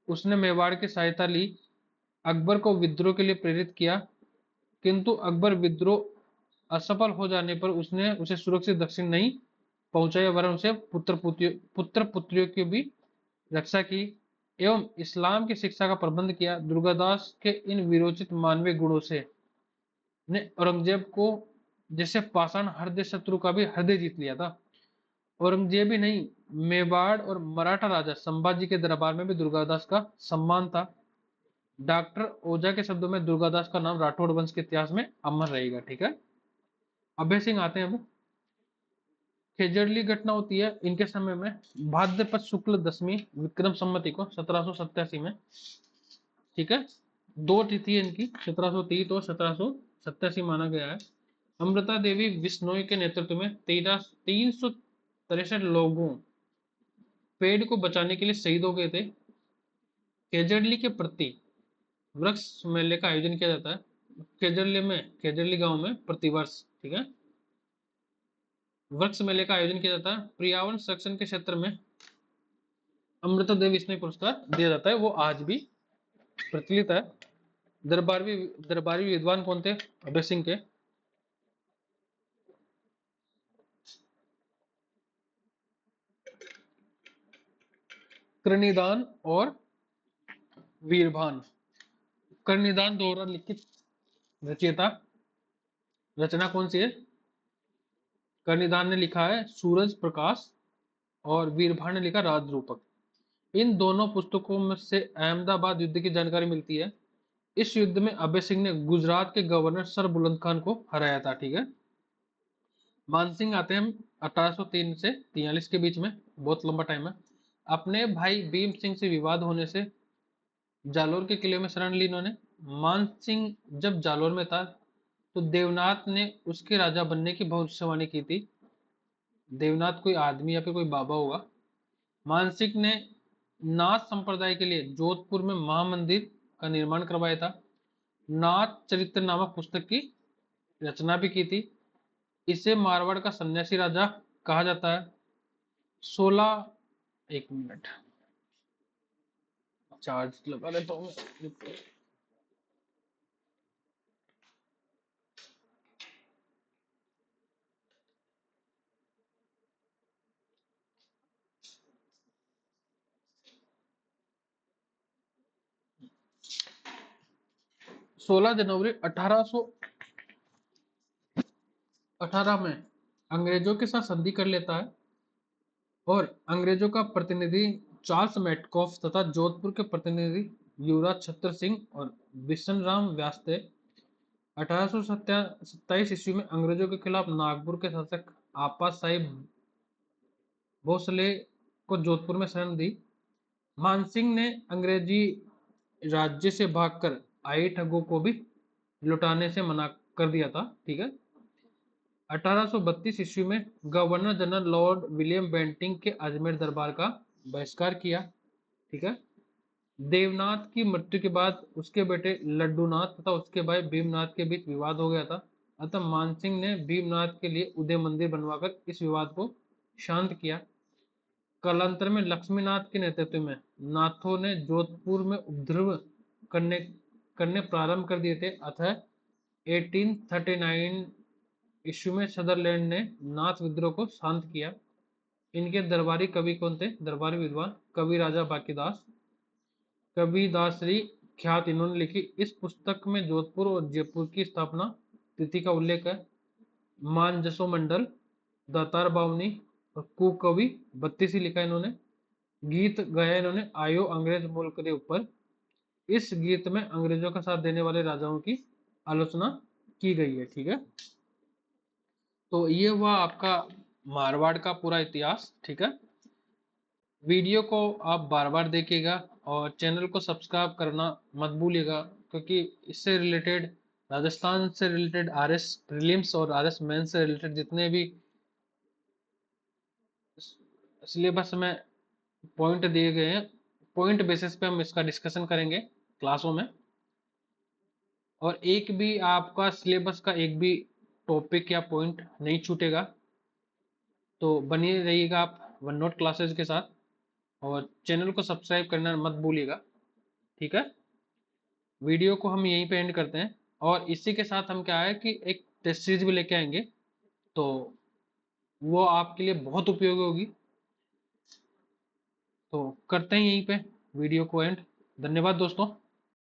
उसने मेवाड़ की सहायता ली। अकबर को विद्रोह के लिए प्रेरित किया किंतु अकबर विद्रोह असफल हो जाने पर उसने उसे सुरक्षित दक्षिण नहीं पहुंचाई वरन उनसे पुत्र पुत्रियों की भी रक्षा की एवं इस्लाम की शिक्षा का प्रबंध किया। दुर्गादास के इन विरोचित मानवीय गुणों से ने औरंगजेब को जैसे पाषाण हृदय शत्रु का भी हृदय जीत लिया था। औरंगजेब ही नहीं, मेवाड़ और मराठा राजा संभाजी के दरबार में भी दुर्गादास का सम्मान था। डॉक्टर ओझा के शब्दों में दुर्गादास का नाम राठौड़ वंश के इतिहास में अमर रहेगा। ठीक है, अभय सिंह आते हैं अब। खेजड़ली घटना होती है इनके समय में भाद्रपद शुक्ल दशमी विक्रम संमति को 1787 में। ठीक है, दो तिथि है इनकी, 1730 और 1787 माना गया है। अमृता देवी बिश्नोई के नेतृत्व में 363 लोगों पेड़ को बचाने के लिए शहीद हो गए थे। केजड़ली के प्रति वृक्ष मेले का आयोजन किया जाता है केजड़ली गांव में प्रतिवर्ष। ठीक है, वृक्ष मेले का आयोजन किया जाता है। पर्यावरण संरक्षण के क्षेत्र में अमृता देवी बिश्नोई पुरस्कार दिया जाता है, वो आज भी प्रचलित है। दरबारी विद्वान कौन थे अभय सिंह के? कर्णिदान और वीरभान। कर्णिदान द्वारा लिखित रचयिता रचना कौन सी है? कर्णिदान ने लिखा है सूरज प्रकाश और वीरभान ने लिखा राजरूपक। इन दोनों पुस्तकों में से अहमदाबाद युद्ध की जानकारी मिलती है। इस युद्ध में अभय सिंह ने गुजरात के गवर्नर सर बुलंद खान को हराया था। ठीक है, मानसिंह आते हैं 1803 से 43 के बीच में, बहुत लंबा टाइम है। अपने भाई भीम सिंह से विवाद होने से जालोर के किले में शरण ली इन्होंने। मान सिंह जब जालोर में था तो देवनाथ ने उसके राजा बनने की भविष्यवाणी की थी। देवनाथ कोई आदमी या फिर कोई बाबा होगा। मानसिंह ने नाथ संप्रदाय के लिए जोधपुर में महामंदिर का निर्माण करवाया था। नाथ चरित्र नामक पुस्तक की रचना भी की थी। इसे मारवाड़ का सन्यासी राजा कहा जाता है। 16 एक मिनट चार्ज लगा लेता हूँ। 16 जनवरी 1818 में अंग्रेजों के साथ संधि कर लेता है और अंग्रेजों का प्रतिनिधि चार्ल्स मेटकॉफ तथा जोधपुर के प्रतिनिधि युवराज छत्र सिंह और बिशन राम व्यास थे। 1827 ईस्वी में अंग्रेजों के खिलाफ नागपुर के शासक आपा साहिब भोसले को जोधपुर में शरण दी। मानसिंह ने अंग्रेजी राज्य से भागकर आए ठगों को भी लुटाने से मना कर दिया था। ठीक है, 1832 ईस्वी में governor general Lord William Bentinck के अजमेर दरबार का बहिष्कार किया। ठीक है, देवनाथ की मृत्यु के बाद उसके बेटे लड्डूनाथ तथा उसके भाई भीमनाथ के बीच विवाद हो गया था। अतः मानसिंह ने भीमनाथ के लिए उदय मंदिर बनवाकर इस विवाद को शांत किया। कालांतर में लक्ष्मीनाथ के नेतृत्व में नाथों ने जोधपुर में उपद्रव करने करने प्रारंभ कर दिए थे। अतः 1839 ईस्वी में सदरलैंड ने नाथ विद्रोह को शांत किया। इनके दरबारी कवि कौन थे? दरबारी विद्वान कवि राजा बाकीदास कबीरदासरी ख्यात इन्होंने लिखी। इस पुस्तक में जोधपुर और जयपुर की स्थापना तिथि का उल्लेख है। मानजसो मंडल दातार बावनी और कुकवि 32 ही लिखा इन्होंने। गीत गाया इन्होंने आयो अंग्रेज मुल्क के ऊपर। इस गीत में अंग्रेजों का साथ देने वाले राजाओं की आलोचना की गई है। ठीक है, तो ये हुआ आपका मारवाड़ का पूरा इतिहास। ठीक है, वीडियो को आप बार बार देखिएगा और चैनल को सब्सक्राइब करना मत भूलिएगा, क्योंकि इससे रिलेटेड राजस्थान से रिलेटेड आरएस प्रीलिम्स और आरएस मेंस से रिलेटेड जितने भी सिलेबस में पॉइंट दिए गए हैं, पॉइंट बेसिस पे हम इसका डिस्कशन करेंगे क्लासों में। और एक भी आपका सिलेबस का एक भी टॉपिक या पॉइंट नहीं छूटेगा, तो बने रहिएगा आप वन नोट क्लासेज के साथ और चैनल को सब्सक्राइब करना मत भूलिएगा। ठीक है, वीडियो को हम यहीं पे एंड करते हैं और इसी के साथ हम क्या है कि एक टेस्ट सीरीज भी लेके आएंगे। तो वो आपके लिए बहुत उपयोगी होगी। तो करते हैं यहीं पे वीडियो को एंड। धन्यवाद दोस्तों।